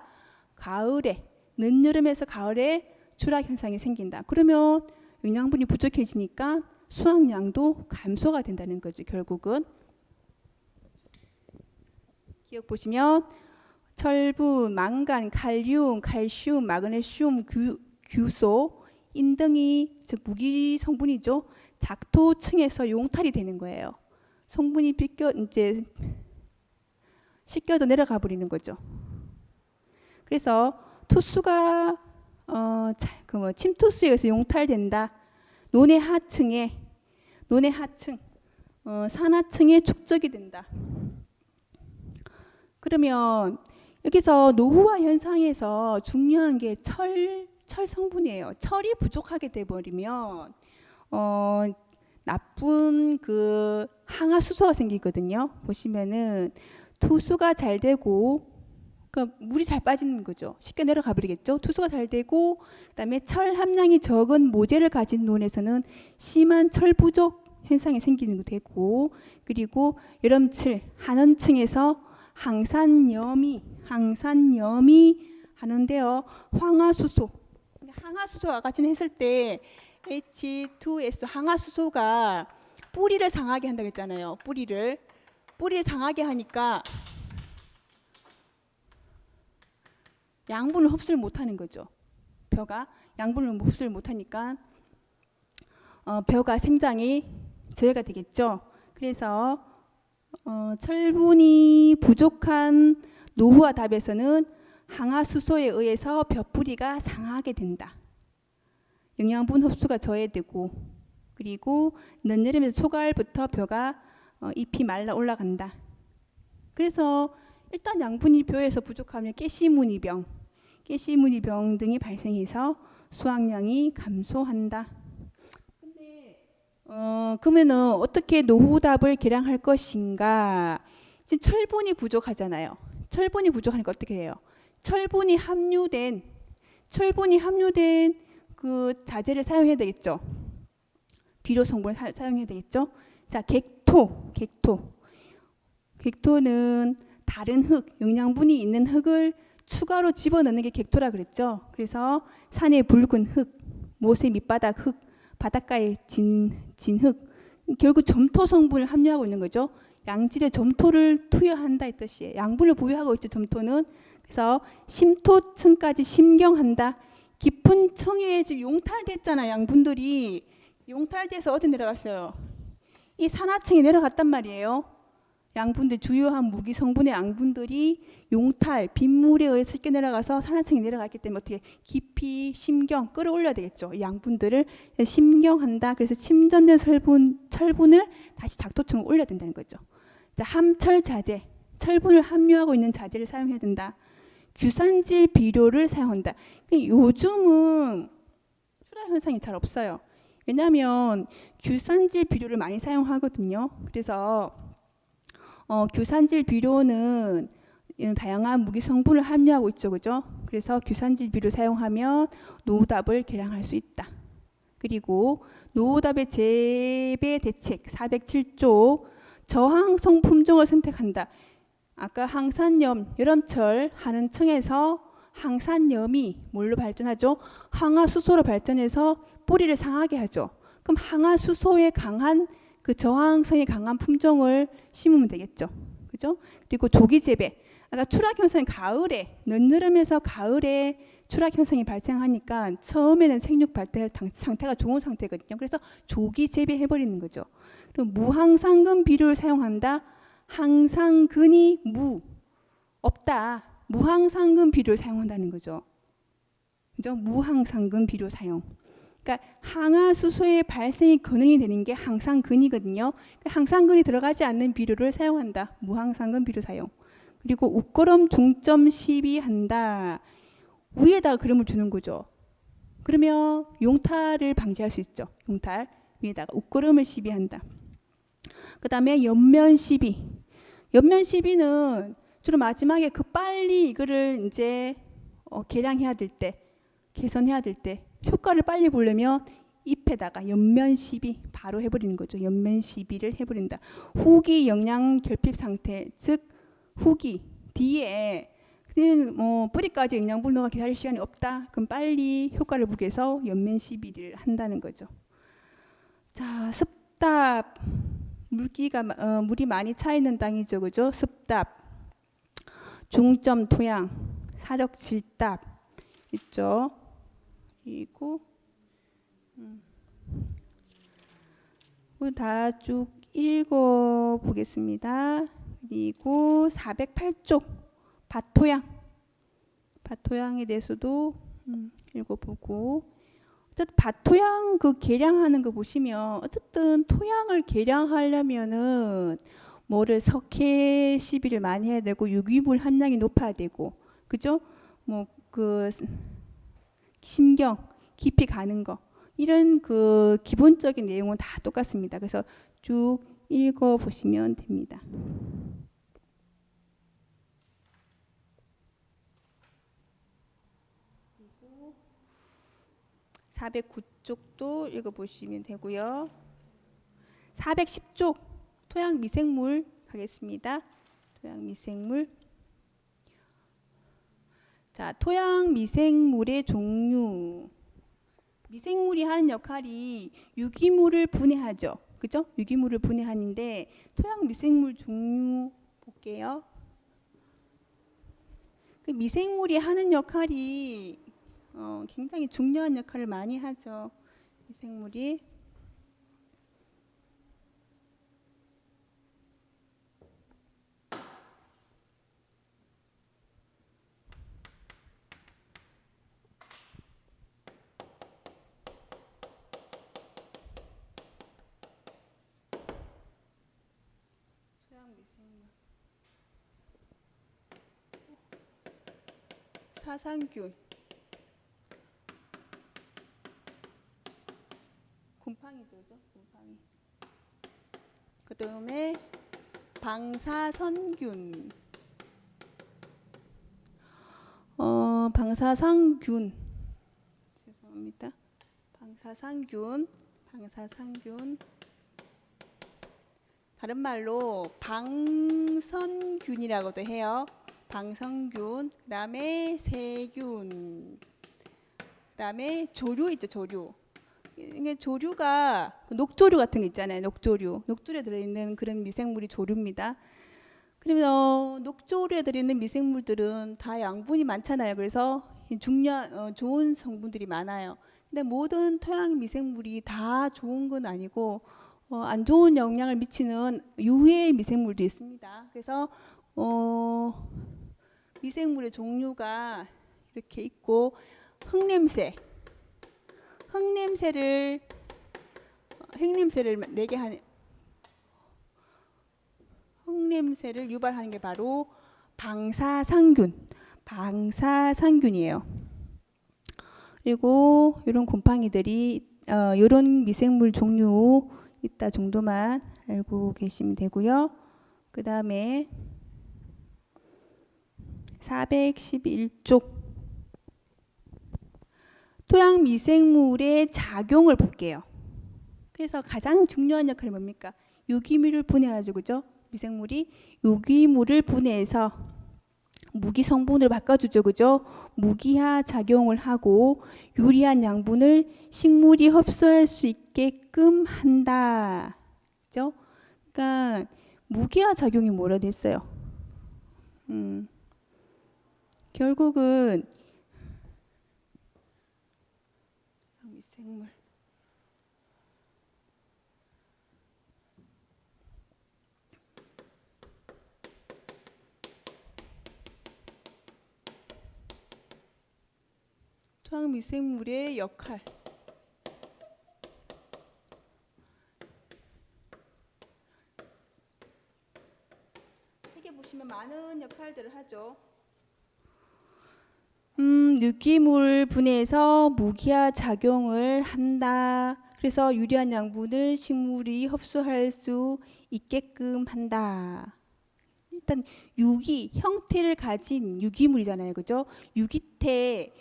가을에 늦여름에서 가을에 추락 현상이 생긴다. 그러면 영양분이 부족해지니까 수확량도 감소가 된다는 거죠. 결국은 기억 보시면 철분, 망간, 칼륨, 마그네슘, 규소, 인등이 즉 무기 성분이죠. 작토층에서 용탈이 되는 거예요. 성분이 이제 씻겨져 내려가 버리는 거죠. 그래서 투수가 침투수에 의해서 용탈된다. 논의 하층, 산하층에 축적이 된다. 그러면 여기서 노후화 현상에서 중요한 게 철 성분이에요. 철이 부족하게 돼 버리면 나쁜 그 항화수소가 생기거든요. 보시면은 투수가 잘 되고, 그러니까 물이 잘 빠지는 거죠. 쉽게 내려가 버리겠죠. 투수가 잘 되고, 그다음에 철 함량이 적은 모재를 가진 논에서는 심한 철 부족 현상이 생기는 거 되고, 그리고 여름철 한원층에서 항산염이 하는데요. 항화수소 아까 전에 했을 때 H2S 항화수소가 뿌리를 상하게 한다고 했잖아요. 뿌리를 상하게 하니까 양분을 흡수를 못하는 거죠. 벼가 양분을 흡수를 못하니까 벼가 생장이 저해가 되겠죠. 그래서 철분이 부족한 노후화 답에서는 항화수소에 의해서 벼뿌리가 상하게 된다. 영양분 흡수가 저해되고, 그리고 늦여름에서 초가을부터 벼가 잎이 말라 올라간다. 그래서 일단 양분이 벼에서 부족하면 깨시무늬병 등이 발생해서 수확량이 감소한다. 근데 그러면은 어떻게 노후답을 계량할 것인가? 지금 철분이 부족하잖아요. 철분이 부족하니까 어떻게 해요? 철분이 함유된 그 자재를 사용해야 되겠죠. 비료 성분을 사용해야 되겠죠. 자, 객토는 다른 흙, 영양분이 있는 흙을 추가로 집어넣는 게 객토라 그랬죠. 그래서 산의 붉은 흙, 못의 밑바닥 흙, 바닷가의 진 흙, 결국 점토 성분을 함유하고 있는 거죠. 양질의 점토를 투여한다 이 뜻이에요. 양분을 보유하고 있죠, 점토는. 그래서 심토층까지 심경한다. 깊은 층에 지금 용탈됐잖아요. 양분들이 용탈돼서 어디 내려갔어요? 이 산하층에 내려갔단 말이에요. 양분들, 주요한 무기 성분의 양분들이 용탈, 빗물에 의해서 쉽게 내려가서 산하층에 내려갔기 때문에 어떻게 깊이 심경 끌어올려야 되겠죠. 이 양분들을 심경한다. 그래서 침전된 철분을 다시 작토층으로 올려야 된다는 거죠. 자, 함철 자재, 철분을 함유하고 있는 자재를 사용해야 된다. 규산질 비료를 사용한다. 요즘은 출하 현상이 잘 없어요. 왜냐하면 규산질 비료를 많이 사용하거든요. 그래서 규산질 비료는 다양한 무기 성분을 함유하고 있죠, 그죠? 그래서 규산질 비료 사용하면 노후답을 계량할 수 있다. 그리고 노후답의 재배 대책 407쪽 저항성 품종을 선택한다. 아까 항산염, 여름철 하는 층에서 항산염이 뭘로 발전하죠? 항화수소로 발전해서 뿌리를 상하게 하죠. 그럼 항화수소에 강한 그 저항성이 강한 품종을 심으면 되겠죠. 그죠? 그리고 조기 재배. 아까 추락 현상이 가을에, 늦여름에서 가을에 추락 현상이 발생하니까 처음에는 생육 발달 상태가 좋은 상태거든요. 그래서 조기 재배해 버리는 거죠. 그리고 무항상근 비료를 사용한다. 항상근이 없다. 무항상근 비료를 사용한다는 거죠. 그죠? 무항상근 비료 사용. 그러니까 항화수소의 발생이 가능이 되는 게 항상근이거든요. 그러니까 항상근이 들어가지 않는 비료를 사용한다. 무항상근 비료 사용. 그리고 웃거름 중점 시비한다. 위에다가 그름을 주는 거죠. 그러면 용탈을 방지할 수 있죠. 용탈 위에다가 웃거름을 시비한다. 그 다음에 옆면 시비. 옆면 시비는 주로 마지막에 빨리 이거를 이제 계량해야 될 때, 개선해야 될 때 효과를 빨리 보려면 잎에다가 옆면 시비 바로 해버리는 거죠. 옆면 시비를 해버린다. 후기 영양 결핍 상태, 즉 후기 뒤에 뿌리까지 영양 분노가 기다릴 시간이 없다. 그럼 빨리 효과를 보기 위해서 옆면 시비를 한다는 거죠. 자, 습답. 물이 많이 차 있는 땅이죠, 그죠? 습답, 중점 토양, 사력 질답 있죠. 그리고 다 쭉 읽어 보겠습니다. 그리고 408쪽 밭토양에 대해서도 읽어보고, 어쨌든 밭토양 그 계량하는 거 보시면 어쨌든 토양을 계량하려면은 뭐를 석회 시비를 많이 해야 되고 유기물 함량이 높아야 되고, 그죠? 뭐 그 심경 깊이 가는 거, 이런 그 기본적인 내용은 다 똑같습니다. 그래서 쭉 읽어 보시면 됩니다. 409쪽도 읽어보시면 되고요. 410쪽 토양 미생물 하겠습니다. 토양 미생물. 자, 토양 미생물의 종류. 미생물이 하는 역할이 유기물을 분해하죠. 그죠? 유기물을 분해하는데 토양 미생물 종류 볼게요. 그 미생물이 하는 역할이 굉장히 중요한 역할을 많이 하죠. 미생물이. 사상균, 곰팡이죠, 곰팡이. 그 다음에 방사선균, 방사상균, 죄송합니다. 방사상균. 다른 말로 방선균이라고도 해요. 방선균, 그 다음에 세균, 그 다음에 조류 있죠, 조류. 이게 조류가 녹조류 같은 거 있잖아요. 녹조류에 들어있는 그런 미생물이 조류입니다. 그러면 녹조류에 들어있는 미생물들은 다 양분이 많잖아요. 그래서 좋은 성분들이 많아요. 근데 모든 토양 미생물이 다 좋은 건 아니고 안 좋은 영향을 미치는 유해 미생물도 있습니다. 그래서 미생물의 종류가 이렇게 있고, 흙냄새를 내게 하는, 흙냄새를 유발하는 게 바로 방사상균이에요. 그리고 이런 곰팡이들이 이런 미생물 종류 있다 정도만 알고 계시면 되고요. 그 다음에 411쪽 토양 미생물의 작용을 볼게요. 그래서 가장 중요한 역할이 뭡니까? 유기물을 분해하죠, 그죠? 미생물이 유기물을 분해해서 무기 성분을 바꿔주죠, 그죠? 무기화 작용을 하고 유리한 양분을 식물이 흡수할 수 있게끔 한다, 그죠? 그러니까 무기화 작용이 뭐라 됐어요? 결국은 미생물 토양 미생물의 역할. 책에 보시면 많은 역할들을 하죠. 유기물 분해해서 무기화 작용을 한다. 그래서 유리한 양분을 식물이 흡수할 수 있게끔 한다. 일단 형태를 가진 유기물이잖아요, 그죠? 유기태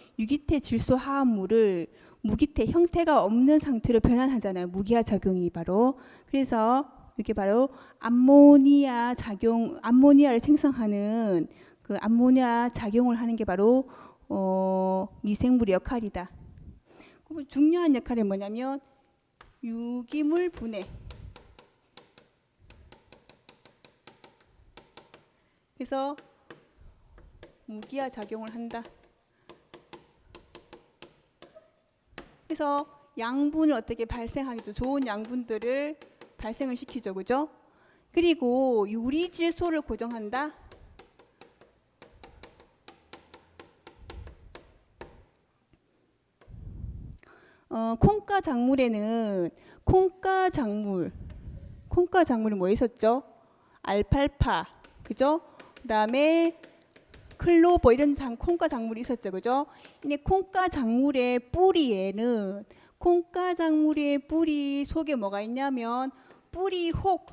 질소 화합물을 무기태, 형태가 없는 상태로 변환하잖아요. 무기화 작용이 바로. 그래서 이게 바로 암모니아를 생성하는 그 암모니아 작용을 하는 게 바로 미생물의 역할이다. 그럼 중요한 역할이 뭐냐면 유기물 분해. 그래서 무기화 작용을 한다. 그래서 양분을 어떻게 발생하겠죠? 좋은 양분들을 발생을 시키죠, 그죠? 그리고 유리 질소를 고정한다. 콩가 작물에는 콩가 작물이 뭐 있었죠? 알팔파, 그죠? 그다음에 클로버 이런 콩가 작물이 있었죠, 그죠? 이 콩가 작물의 뿌리에는 콩가 작물의 뿌리 속에 뭐가 있냐면 뿌리혹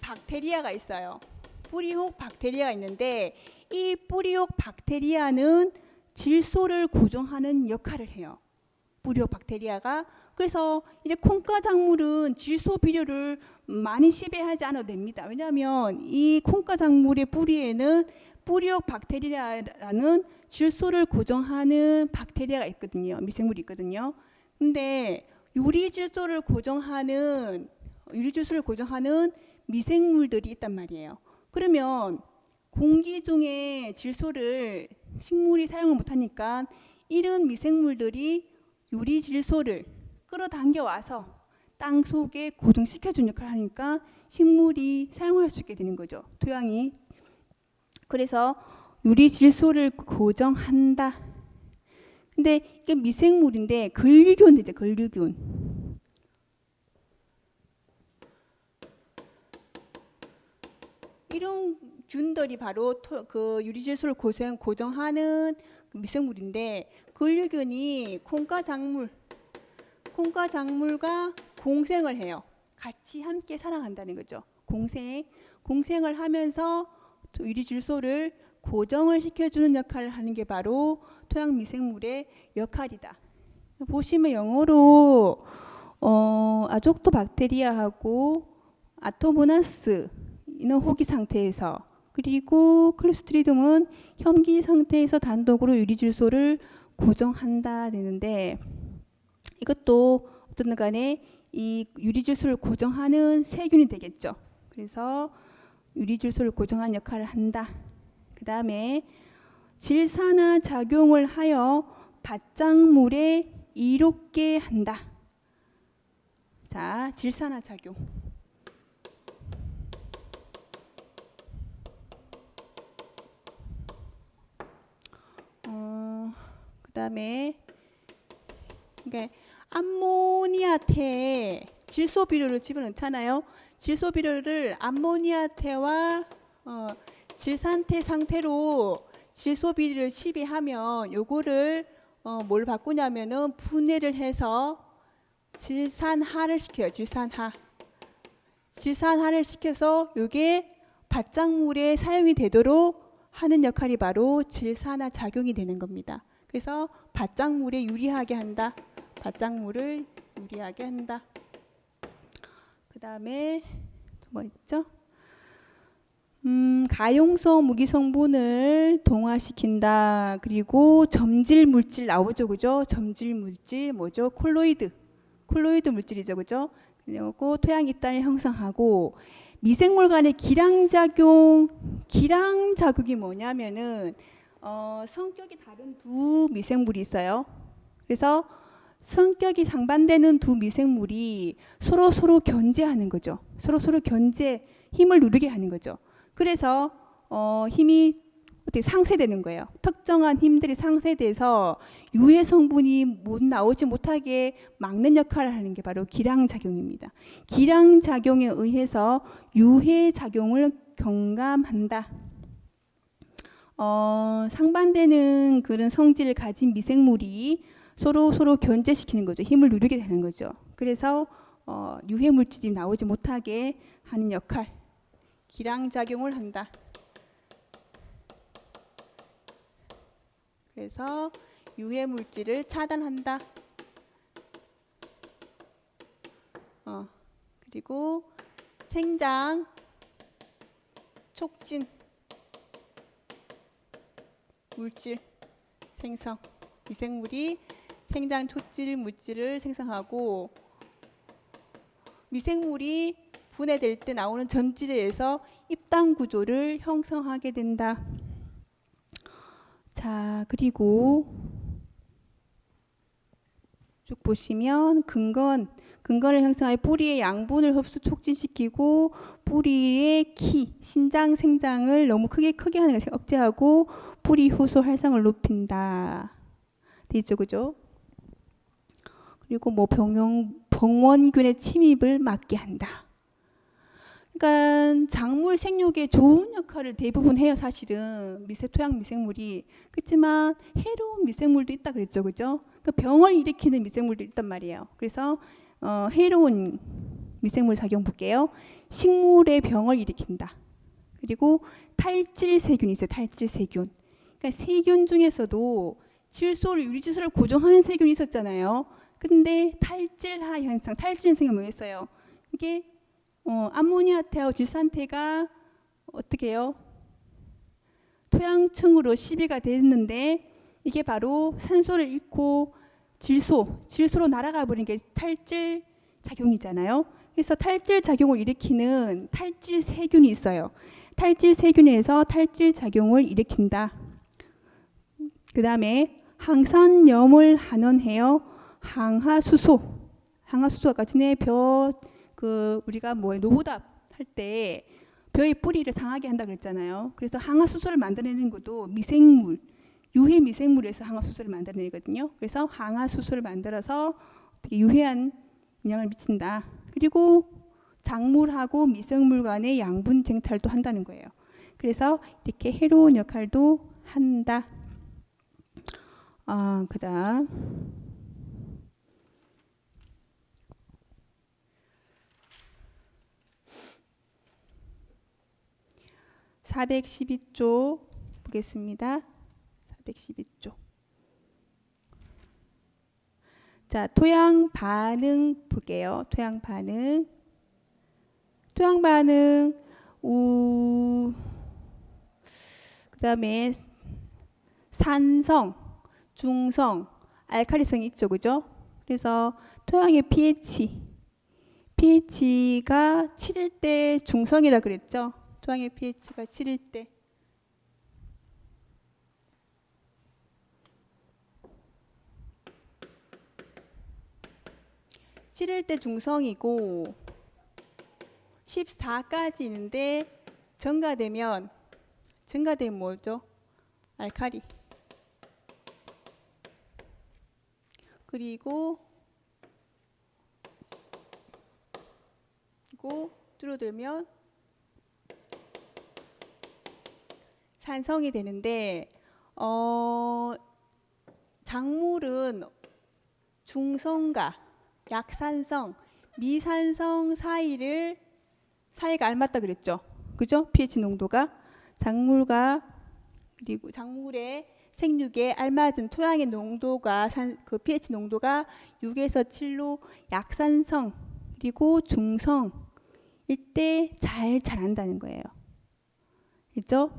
박테리아가 있어요. 뿌리혹 박테리아가 있는데 이 뿌리혹 박테리아는 질소를 고정하는 역할을 해요. 뿌리혹 박테리아가. 그래서 이제 콩가 작물은 질소 비료를 많이 시배하지 않아도 됩니다. 왜냐하면 이 콩가 작물의 뿌리에는 뿌리혹 박테리아라는 질소를 고정하는 박테리아가 있거든요. 미생물이 있거든요. 근데 유리 질소를 고정하는 미생물들이 있단 말이에요. 그러면 공기 중에 질소를 식물이 사용을 못하니까 이런 미생물들이 유리 질소를 끌어당겨 와서 땅 속에 고정시켜주는 역할을 하니까 식물이 사용할 수 있게 되는 거죠. 토양이. 그래서 유리 질소를 고정한다. 근데 이게 미생물인데 근류균 되죠. 근류균. 이런 균들이 바로 그 유리질소를 고정하는 미생물인데 근류균이 콩가 작물과 공생을 해요. 같이 함께 살아간다는 거죠. 공생을 하면서 유리질소를 고정을 시켜주는 역할을 하는 게 바로 토양 미생물의 역할이다. 보시면 영어로 아족토 박테리아하고 아토모나스 이는 호기 상태에서, 그리고 클로스트리움은 혐기 상태에서 단독으로 유리질소를 고정한다 되는데, 이것도 어쨌든 간에 이 유리질소를 고정하는 세균이 되겠죠. 그래서 유리질소를 고정하는 역할을 한다. 그 다음에 질산화 작용을 하여 밭작물에 이롭게 한다. 자, 질산화 작용. 그 다음에 암모니아태에 질소 비료를 집어넣잖아요. 질소 비료를 암모니아태와 질산태 상태로 질소 비료를 시비하면 요거를 뭘 바꾸냐면은 분해를 해서 질산화를 시켜요. 질산화를 시켜서 요게 밭작물에 사용이 되도록 하는 역할이 바로 질산화 작용이 되는 겁니다. 그래서 밭작물에 유리하게 한다. 밭작물을 유리하게 한다. 그 다음에 뭐 있죠? 가용성 무기 성분을 동화시킨다. 그리고 점질 물질 나오죠, 그죠? 점질 물질 뭐죠? 콜로이드 물질이죠, 그죠? 그리고 토양 입단을 형성하고 미생물 간의 기량작용이 뭐냐면은 성격이 다른 두 미생물이 있어요. 그래서 성격이 상반되는 두 미생물이 서로 견제하는 거죠. 서로 힘을 누르게 하는 거죠. 그래서 힘이 어떻게 상쇄되는 거예요. 특정한 힘들이 상쇄돼서 유해 성분이 나오지 못하게 막는 역할을 하는 게 바로 기량작용입니다. 기량작용에 의해서 유해 작용을 경감한다. 상반되는 그런 성질을 가진 미생물이 서로 견제시키는 거죠. 힘을 누르게 되는 거죠. 그래서 유해 물질이 나오지 못하게 하는 역할, 기량작용을 한다. 그래서 유해 물질을 차단한다. 그리고 생장 촉진 물질 생성, 미생물이 생장 촉진 물질을 생성하고 미생물이 분해될 때 나오는 점질에 의해서 입당 구조를 형성하게 된다. 자, 그리고 쭉 보시면 근건을 형성하여 뿌리의 양분을 흡수 촉진시키고 뿌리의 키, 신장 생장을 너무 크게 하는 것을 억제하고 뿌리 효소 활성을 높인다. 돼 있죠, 그죠? 그리고 뭐 병원균의 침입을 막게 한다. 그러니까 작물 생육에 좋은 역할을 대부분 해요, 사실은. 토양 미생물이. 그렇지만 해로운 미생물도 있다 그랬죠, 그죠? 그러니까 병을 일으키는 미생물도 있단 말이에요. 그래서 해로운 미생물 작용 볼게요. 식물의 병을 일으킨다. 그리고 탈질세균이 있어요, 탈질세균. 그러니까 세균 중에서도 질소를 유리질소를 고정하는 세균이 있었잖아요. 근데 탈질화 현상, 탈질 현상이 뭐였어요? 이게 암모니아태하고 질산태가 어떻게 해요? 토양층으로 시비가 됐는데 이게 바로 산소를 잃고 질소로 날아가 버리는 게 탈질 작용이잖아요. 그래서 탈질 작용을 일으키는 탈질 세균이 있어요. 탈질 세균에서 탈질 작용을 일으킨다. 그 다음에 항산염을 환원해요. 항하수소 아까 전에 우리가 노보답 할 때 벼의 뿌리를 상하게 한다 그랬잖아요. 그래서 항하수소를 만들어내는 것도 유해 미생물에서 항하수소를 만들어내거든요. 그래서 항하수소를 만들어서 되게 유해한 영향을 미친다. 그리고 작물하고 미생물 간의 양분 쟁탈도 한다는 거예요. 그래서 이렇게 해로운 역할도 한다. 그다음 412조 보겠습니다. 412조. 자, 토양 반응 볼게요. 토양 반응. 그다음에 산성, 중성, 알칼리성이 있죠, 그죠? 그래서 토양의 pH가 7일 때 중성이라 그랬죠. 토양의 pH가 7일 때. 중성이고 14까지 있는데 증가되면 뭐죠? 알칼리. 그리고 줄어들면 산성이 되는데 작물은 중성과 약산성, 미산성 사이가 알맞다 그랬죠. 그죠? pH 농도가 그리고 작물의 생육에 알맞은 토양의 농도가 그 pH 농도가 6에서 7로 약산성 그리고 중성일 때 잘 자란다는 거예요. 그죠?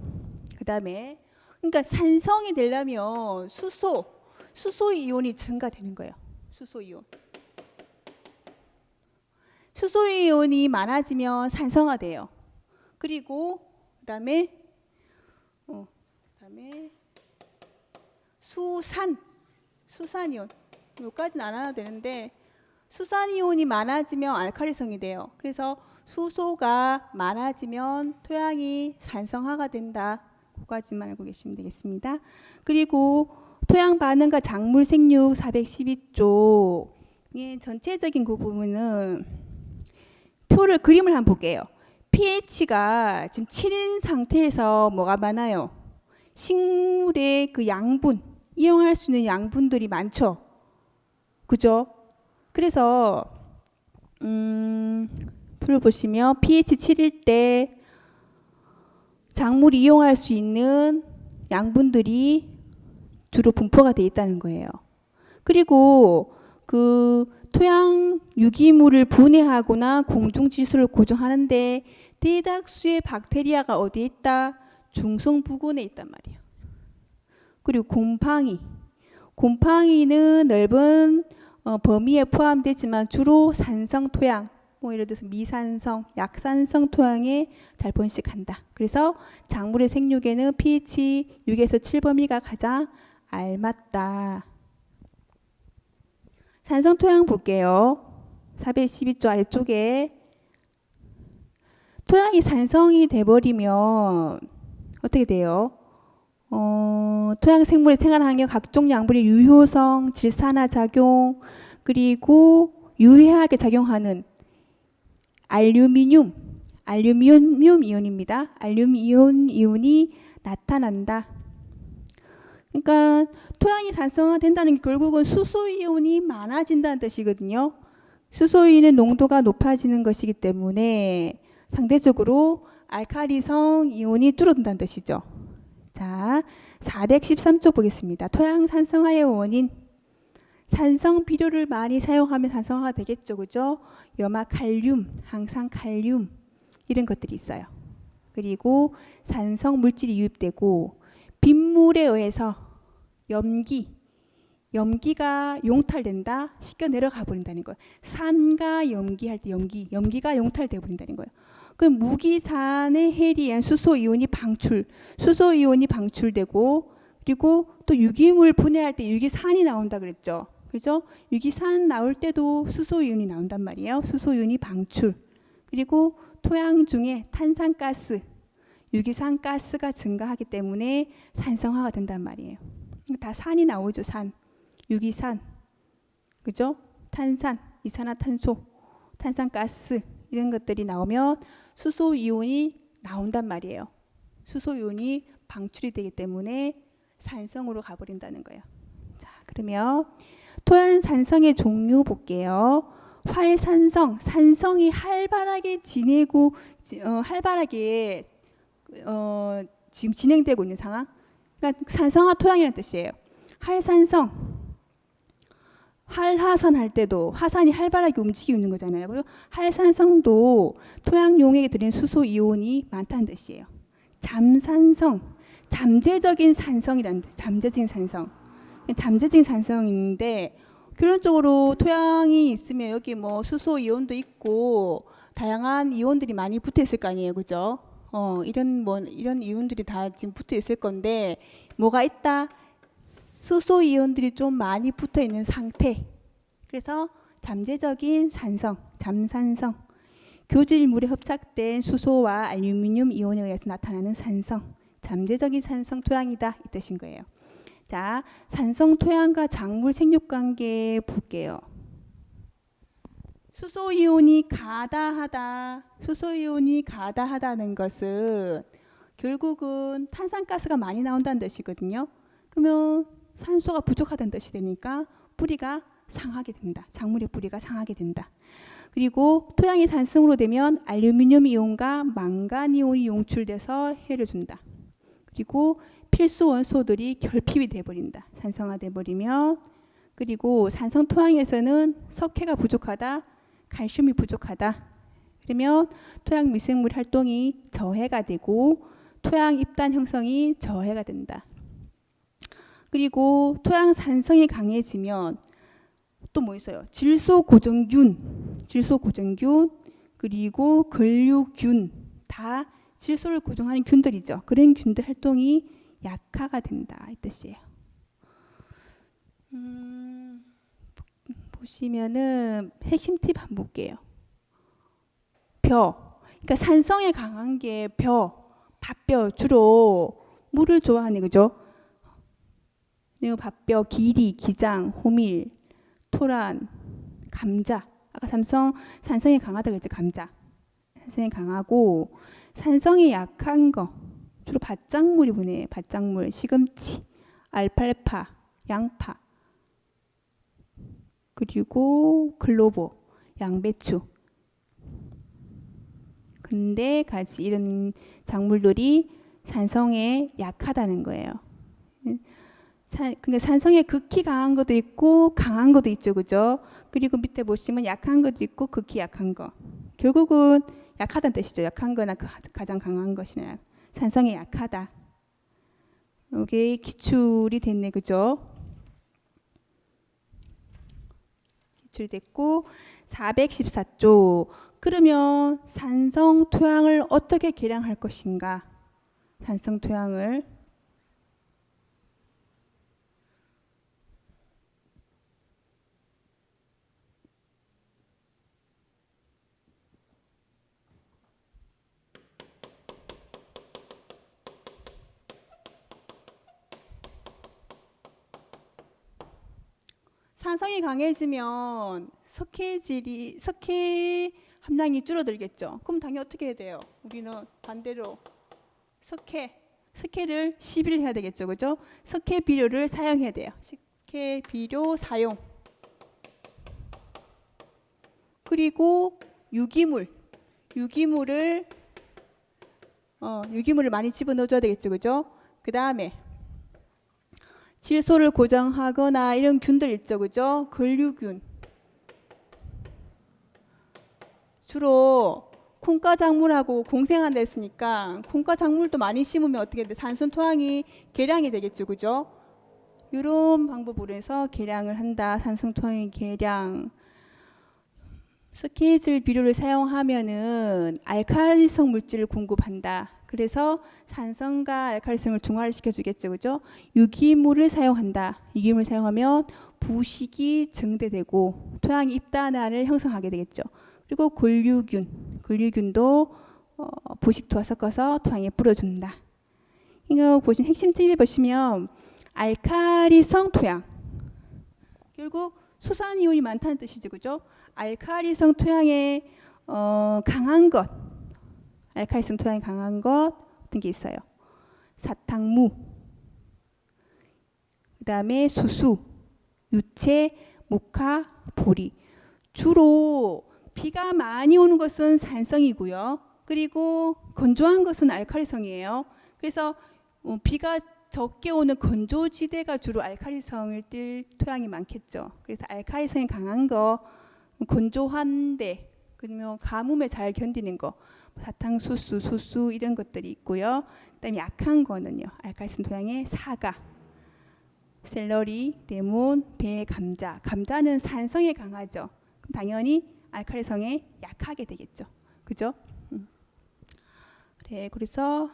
그 다음에 그러니까 산성이 되려면 수소 이온이 증가되는 거예요. 수소 이온이 많아지면 산성화돼요. 그리고 그다음에 수산이온 여기까지는 안 해도 되는데 수산이온이 많아지면 알칼리성이 돼요. 그래서 수소가 많아지면 토양이 산성화가 된다. 그까지만 알고 계시면 되겠습니다. 그리고 토양 반응과 작물 생육 412조 전체적인 그 부분은 그림을 한번 볼게요. pH가 지금 7인 상태에서 뭐가 많아요? 식물의 그 양분, 이용할 수 있는 양분들이 많죠. 그죠? 그래서 표를 보시면 pH 7일 때 작물이 이용할 수 있는 양분들이 주로 분포가 되어 있다는 거예요. 그리고 그 토양 유기물을 분해하거나 공중지수를 고정하는데 대다수의 박테리아가 어디에 있다? 중성 부근에 있단 말이에요. 그리고 곰팡이는 넓은 범위에 포함되지만 주로 산성 토양, 예를 들어서 미산성, 약산성 토양에 잘 번식한다. 그래서 작물의 생육에는 pH 6에서 7 범위가 가장 알맞다. 산성 토양 볼게요. 412조 아래쪽에 토양이 산성이 돼버리면 어떻게 돼요? 토양 생물의 생활 환경 각종 양분의 유효성, 질산화 작용, 그리고 유해하게 작용하는 알루미늄 이온입니다. 알루미늄 이온이 나타난다. 그러니까 토양이 산성화된다는 게 결국은 수소 이온이 많아진다는 뜻이거든요. 수소 이온의 농도가 높아지는 것이기 때문에 상대적으로 알칼리성 이온이 줄어든다는 뜻이죠. 자, 413조 보겠습니다. 토양 산성화의 원인. 산성 비료를 많이 사용하면 산성화가 되겠죠. 그죠? 염화 칼륨, 항상 칼륨 이런 것들이 있어요. 그리고 산성 물질이 유입되고 빗물에 의해서 염기가 용탈된다. 씻겨 내려가 버린다는 거예요. 산과 염기할 때 염기가 용탈돼 버린다는 거예요. 그 무기산의 해리한 수소 이온이 방출되고 그리고 또 유기물 분해할 때 유기산이 나온다 그랬죠. 그죠? 유기산 나올 때도 수소 이온이 나온단 말이에요. 수소 이온이 방출. 그리고 토양 중에 탄산가스, 유기산 가스가 증가하기 때문에 산성화가 된단 말이에요. 다 산이 나오죠. 산, 유기산, 그죠? 탄산, 이산화탄소, 탄산가스 이런 것들이 나오면 수소 이온이 나온단 말이에요. 수소 이온이 방출이 되기 때문에 산성으로 가버린다는 거예요. 자, 그러면 토양 산성의 종류 볼게요. 활산성, 산성이 활발하게 지내고 활발하게 지금 진행되고 있는 상황. 그러니까 산성화 토양이라는 뜻이에요. 활산성, 활화산 할 때도 화산이 활발하게 움직이고 있는 거잖아요. 그리고 활산성도 토양 용액에 들어있는 수소 이온이 많다는 뜻이에요. 잠산성, 잠재적인 산성이라는 뜻. 잠재적인 산성인데 결론적으로 토양이 있으면 여기 뭐 수소 이온도 있고 다양한 이온들이 많이 붙어 있을 거 아니에요, 그죠? 이런 이온들이 다 지금 붙어 있을 건데 뭐가 있다? 수소 이온들이 좀 많이 붙어 있는 상태. 그래서 잠재적인 산성, 잠산성. 교질물에 흡착된 수소와 알루미늄 이온에 의해서 나타나는 산성, 잠재적인 산성 토양이다 이 뜻인 거예요. 자, 산성 토양과 작물 생육 관계 볼게요. 수소 이온이 가다하다는 것은 결국은 탄산가스가 많이 나온다는 뜻이거든요. 그러면 산소가 부족하다는 뜻이 되니까 뿌리가 상하게 된다. 작물의 뿌리가 상하게 된다. 그리고 토양이 산성으로 되면 알루미늄 이온과 망간 이온이 용출돼서 해를 준다. 그리고 필수 원소들이 결핍이 돼버린다. 산성화돼 버리면. 그리고 산성 토양에서는 석회가 부족하다. 칼슘이 부족하다. 그러면 토양 미생물 활동이 저해가 되고 토양 입단 형성이 저해가 된다. 그리고 토양 산성이 강해지면 또 뭐 있어요? 질소 고정균, 그리고 근류균 다 질소를 고정하는 균들이죠. 그런 균들 활동이 약화가 된다 이 뜻이에요. 보시면은 핵심 팁 한번 볼게요. 그러니까 산성에 강한 게 밭뼈 주로 물을 좋아하네, 그죠? 그리고 밭뼈, 기리, 기장, 호밀, 토란, 감자. 아까 산성이 강하다고 했죠. 감자. 산성이 강하고 산성이 약한 거 주로 밭작물이 보네. 밭작물, 시금치, 알팔파, 양파, 그리고 클로버, 양배추, 근데 가지 이런 작물들이 산성에 약하다는 거예요. 근데 산성에 극히 강한 것도 있고 강한 것도 있죠, 그죠? 그리고 밑에 보시면 약한 것도 있고 극히 약한 거. 결국은 약하다는 뜻이죠. 약한 거나 가장 강한 것이나 산성에 약하다. 이게 기출이 됐네, 그죠? 기출이 됐고 414조. 그러면 산성 토양을 어떻게 개량할 것인가? 산성 토양을 산성이 강해지면 석회 함량이 줄어들겠죠. 그럼 당연히 어떻게 해야 돼요? 우리는 반대로 석회를 시비를 해야 되겠죠. 그죠? 석회 비료를 사용해야 돼요. 석회 비료 사용. 그리고 유기물을 많이 집어넣어줘야 되겠죠. 그죠? 그 다음에 질소를 고정하거나 이런 균들 있죠. 그죠? 근류균. 주로 콩가 작물하고 공생한다 했으니까 콩가 작물도 많이 심으면 어떻게 돼? 산성 토양이 개량이 되겠죠. 그죠? 이런 방법으로 해서 개량을 한다. 산성 토양의 개량. 스키질 비료를 사용하면은 알칼리성 물질을 공급한다. 그래서 산성과 알칼리성을 중화를 시켜주겠죠. 그죠? 유기물을 사용한다. 유기물을 사용하면 부식이 증대되고 토양 입단환을 형성하게 되겠죠. 그리고 근류균도 부식토와 섞어서 토양에 뿌려준다. 이거 보시면 핵심 팁에 보시면 알칼리성 토양. 결국 수산이온이 많다는 뜻이죠. 그죠? 알칼리성 토양에 강한 것, 알칼리성 토양에 강한 것 어떤 게 있어요? 사탕무, 그 다음에 수수, 유채, 모카, 보리. 주로 비가 많이 오는 것은 산성이고요. 그리고 건조한 것은 알칼리성이에요. 그래서 비가 적게 오는 건조지대가 주로 알칼리성을 띨 토양이 많겠죠. 그래서 알칼리성이 강한 거, 건조한데, 그러면 가뭄에 잘 견디는 거, 사탕수수, 수수 이런 것들이 있고요. 그다음에 약한 거는요. 알칼리성 토양의 사과, 샐러리, 레몬, 배, 감자. 감자는 산성에 강하죠. 그럼 당연히 알칼리성에 약하게 되겠죠. 그죠? 그래, 그래서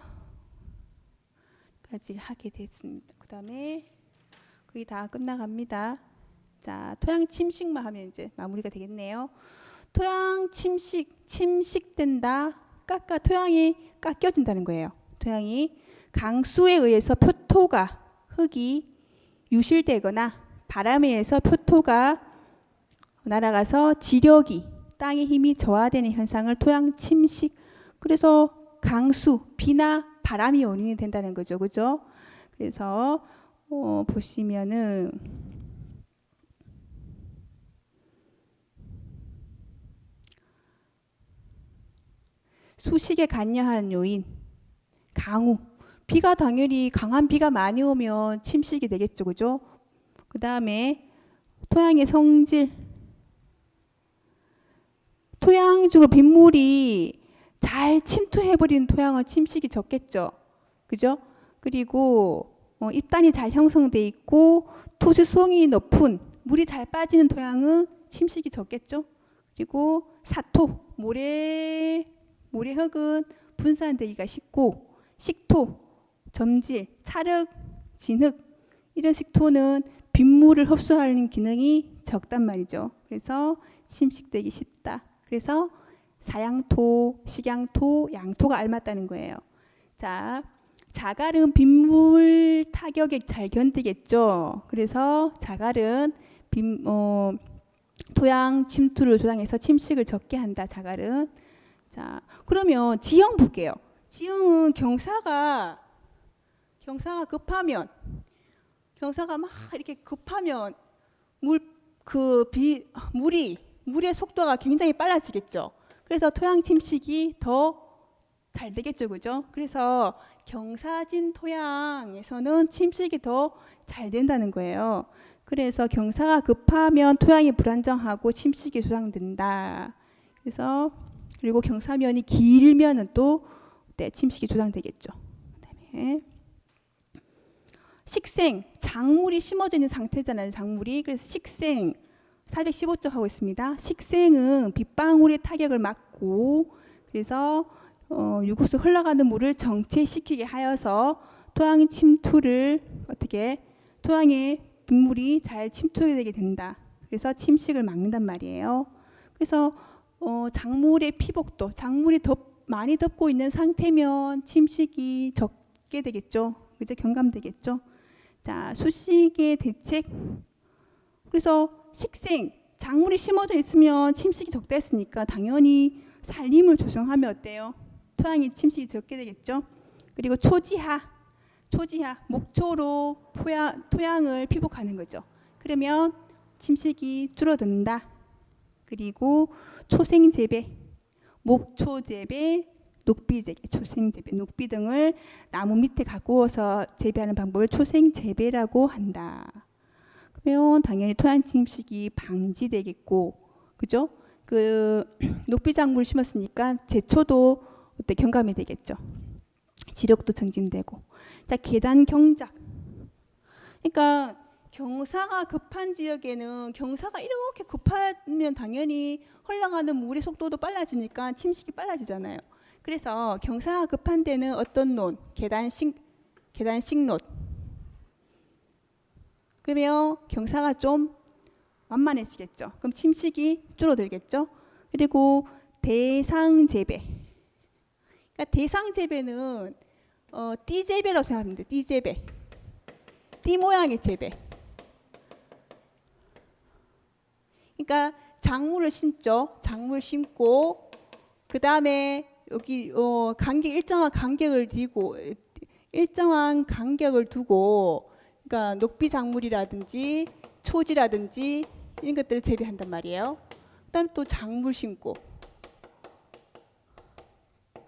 까지 하게 됐습니다. 그 다음에 거의 다 끝나갑니다. 자, 토양 침식만 하면 이제 마무리가 되겠네요. 토양 침식된다. 토양이 깎여진다는 거예요. 토양이 강수에 의해서 표토가 흙이 유실되거나 바람에 의해서 표토가 날아가서 지력이 땅의 힘이 저하되는 현상을 토양 침식. 그래서 강수, 비나 바람이 원인이 된다는 거죠. 그죠? 그래서 보시면은 수식에 관여한 요인, 강우. 비가 당연히 강한 비가 많이 오면 침식이 되겠죠. 그죠? 그 다음에 토양의 성질. 토양 주로 빗물이 잘 침투해버리는 토양은 침식이 적겠죠. 그죠? 그리고 입단이 잘 형성돼 있고 토수성이 높은 물이 잘 빠지는 토양은 침식이 적겠죠. 그리고 사토, 모래흙은 분산되기가 쉽고 식토, 점질, 찰흙, 진흙 이런 식토는 빗물을 흡수하는 기능이 적단 말이죠. 그래서 침식되기 쉽다. 그래서 사양토, 식양토, 양토가 알맞다는 거예요. 자, 자갈은 빗물 타격에 잘 견디겠죠. 그래서 자갈은 토양 침투를 조장해서 침식을 적게 한다. 자갈은. 자, 그러면 지형 볼게요. 지형은 경사가 급하면, 경사가 막 이렇게 급하면 물의 속도가 굉장히 빨라지겠죠. 그래서 토양 침식이 더 잘 되겠죠. 그죠? 그래서 경사진 토양에서는 침식이 더 잘 된다는 거예요. 그래서 경사가 급하면 토양이 불안정하고 침식이 조장된다. 그리고 경사면이 길면은 또 침식이 조장되겠죠. 그다음에 식생, 작물이 심어져 있는 상태잖아요. 작물이. 그래서 식생 415쪽 하고 있습니다. 식생은 빗방울의 타격을 막고 그래서 유구수 흘러가는 물을 정체시키게 하여서 토양 침투를 토양에 빗물이 잘 침투되게 된다. 그래서 침식을 막는단 말이에요. 그래서 작물의 피복도, 작물이 많이 덮고 있는 상태면 침식이 적게 되겠죠. 그죠? 경감되겠죠. 자, 수식의 대책. 그래서 식생, 작물이 심어져 있으면 침식이 적다 했으니까 당연히 산림을 조성하면 어때요? 토양이 침식이 적게 되겠죠. 그리고 초지하, 목초로 토양을 피복하는 거죠. 그러면 침식이 줄어든다. 그리고 초생재배, 목초재배, 녹비재배, 초생재배, 녹비 등을 나무 밑에 가꾸어서 재배하는 방법을 초생재배라고 한다. 그러면 당연히 토양 침식이 방지되겠고, 그죠? 그 녹비작물을 심었으니까 제초도 어때 경감이 되겠죠. 지력도 증진되고. 자, 계단 경작. 그러니까 경사가 급한 지역에는 경사가 이렇게 급하면 당연히 흘러가는 물의 속도도 빨라지니까 침식이 빨라지잖아요. 그래서 경사가 급한 데는 어떤 논? 계단식 논. 그러면 경사가 좀 완만해지겠죠. 그럼 침식이 줄어들겠죠. 그리고 대상재배. 그러니까 대상재배는 띠재배라고 생각하면 돼요. 띠재배. 띠 모양의 재배. 그러니까 작물을 심죠. 작물 심고 그 다음에 여기 일정한 간격을 두고 그러니까 녹비 작물이라든지 초지라든지 이런 것들을 재배한단 말이에요. 그다음 또 작물 심고,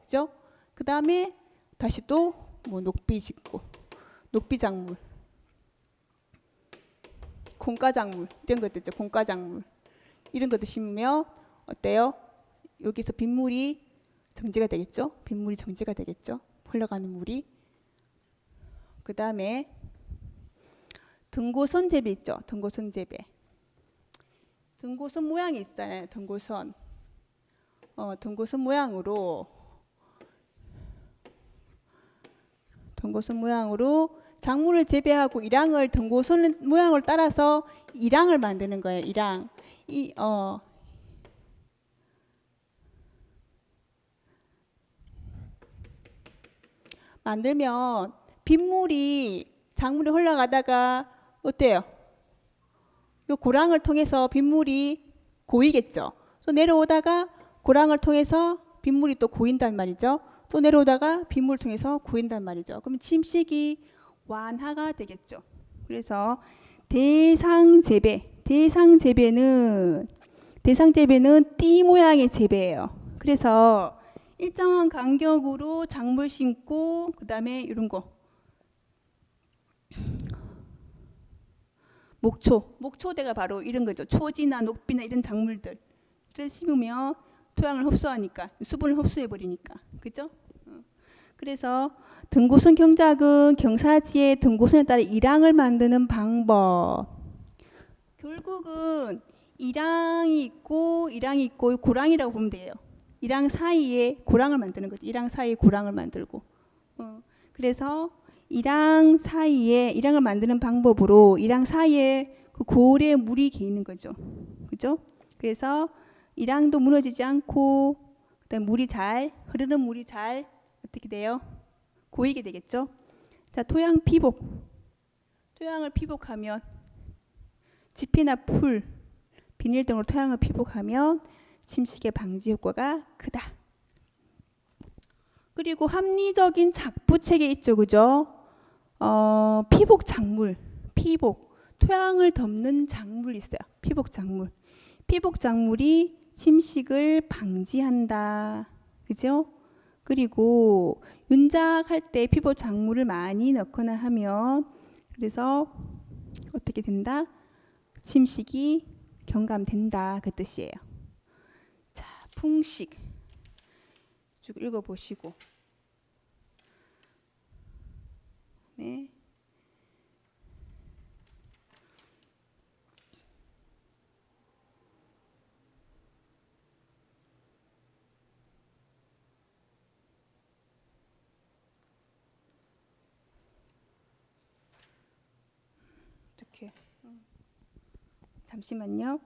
그죠? 그 다음에 다시 또 뭐 녹비 짓고, 녹비 작물, 콩가 작물 이런 것들 있죠. 콩가 작물 이런 것도 심으면 어때요? 여기서 빗물이 정지가 되겠죠. 빗물이 정지가 되겠죠. 흘러가는 물이. 그 다음에 등고선 재배 있죠. 등고선 재배. 등고선 모양이 있잖아요. 등고선. 등고선 모양으로 작물을 재배하고 일항을 등고선 모양을 따라서 일항을 만드는 거예요. 일항. 만들면 빗물이 작물이 흘러가다가 어때요? 요 고랑을 통해서 빗물이 고이겠죠. 또 내려오다가 고랑을 통해서 빗물이 또 고인단 말이죠. 또 내려오다가 빗물을 통해서 고인단 말이죠. 그럼 침식이 완화가 되겠죠. 그래서 대상재배는 띠 모양의 재배예요. 그래서 일정한 간격으로 작물 심고 그 다음에 이런 거 목초대가 바로 이런 거죠. 초지나 녹비나 이런 작물들을 심으면 토양을 흡수하니까 수분을 흡수해 버리니까, 그죠? 그래서 등고선 경작은 경사지의 등고선에 따라 일항을 만드는 방법. 결국은 일항이 있고 고랑이라고 보면 돼요. 일항 사이에 고랑을 만드는 거죠. 일항 사이에 고랑을 만들고. 그래서 일항을 만드는 방법으로 일항 사이에 그 고래 물이 개있는 거죠. 그죠? 그래서 일항도 무너지지 않고 그다음에 흐르는 물이 잘 어떻게 돼요? 고이게 되겠죠. 자, 토양을 피복하면 지피나 풀, 비닐 등으로 토양을 피복하면 침식의 방지 효과가 크다. 그리고 합리적인 작부 체계 있죠, 그죠? 피복 토양을 덮는 작물 있어요. 피복 작물이 침식을 방지한다, 그죠? 그리고 윤작할 때 피복 작물을 많이 넣거나 하면 그래서 어떻게 된다? 침식이 경감된다, 그 뜻이에요. 자, 풍식 쭉 읽어보시고. 네. 어떻게? 잠시만요.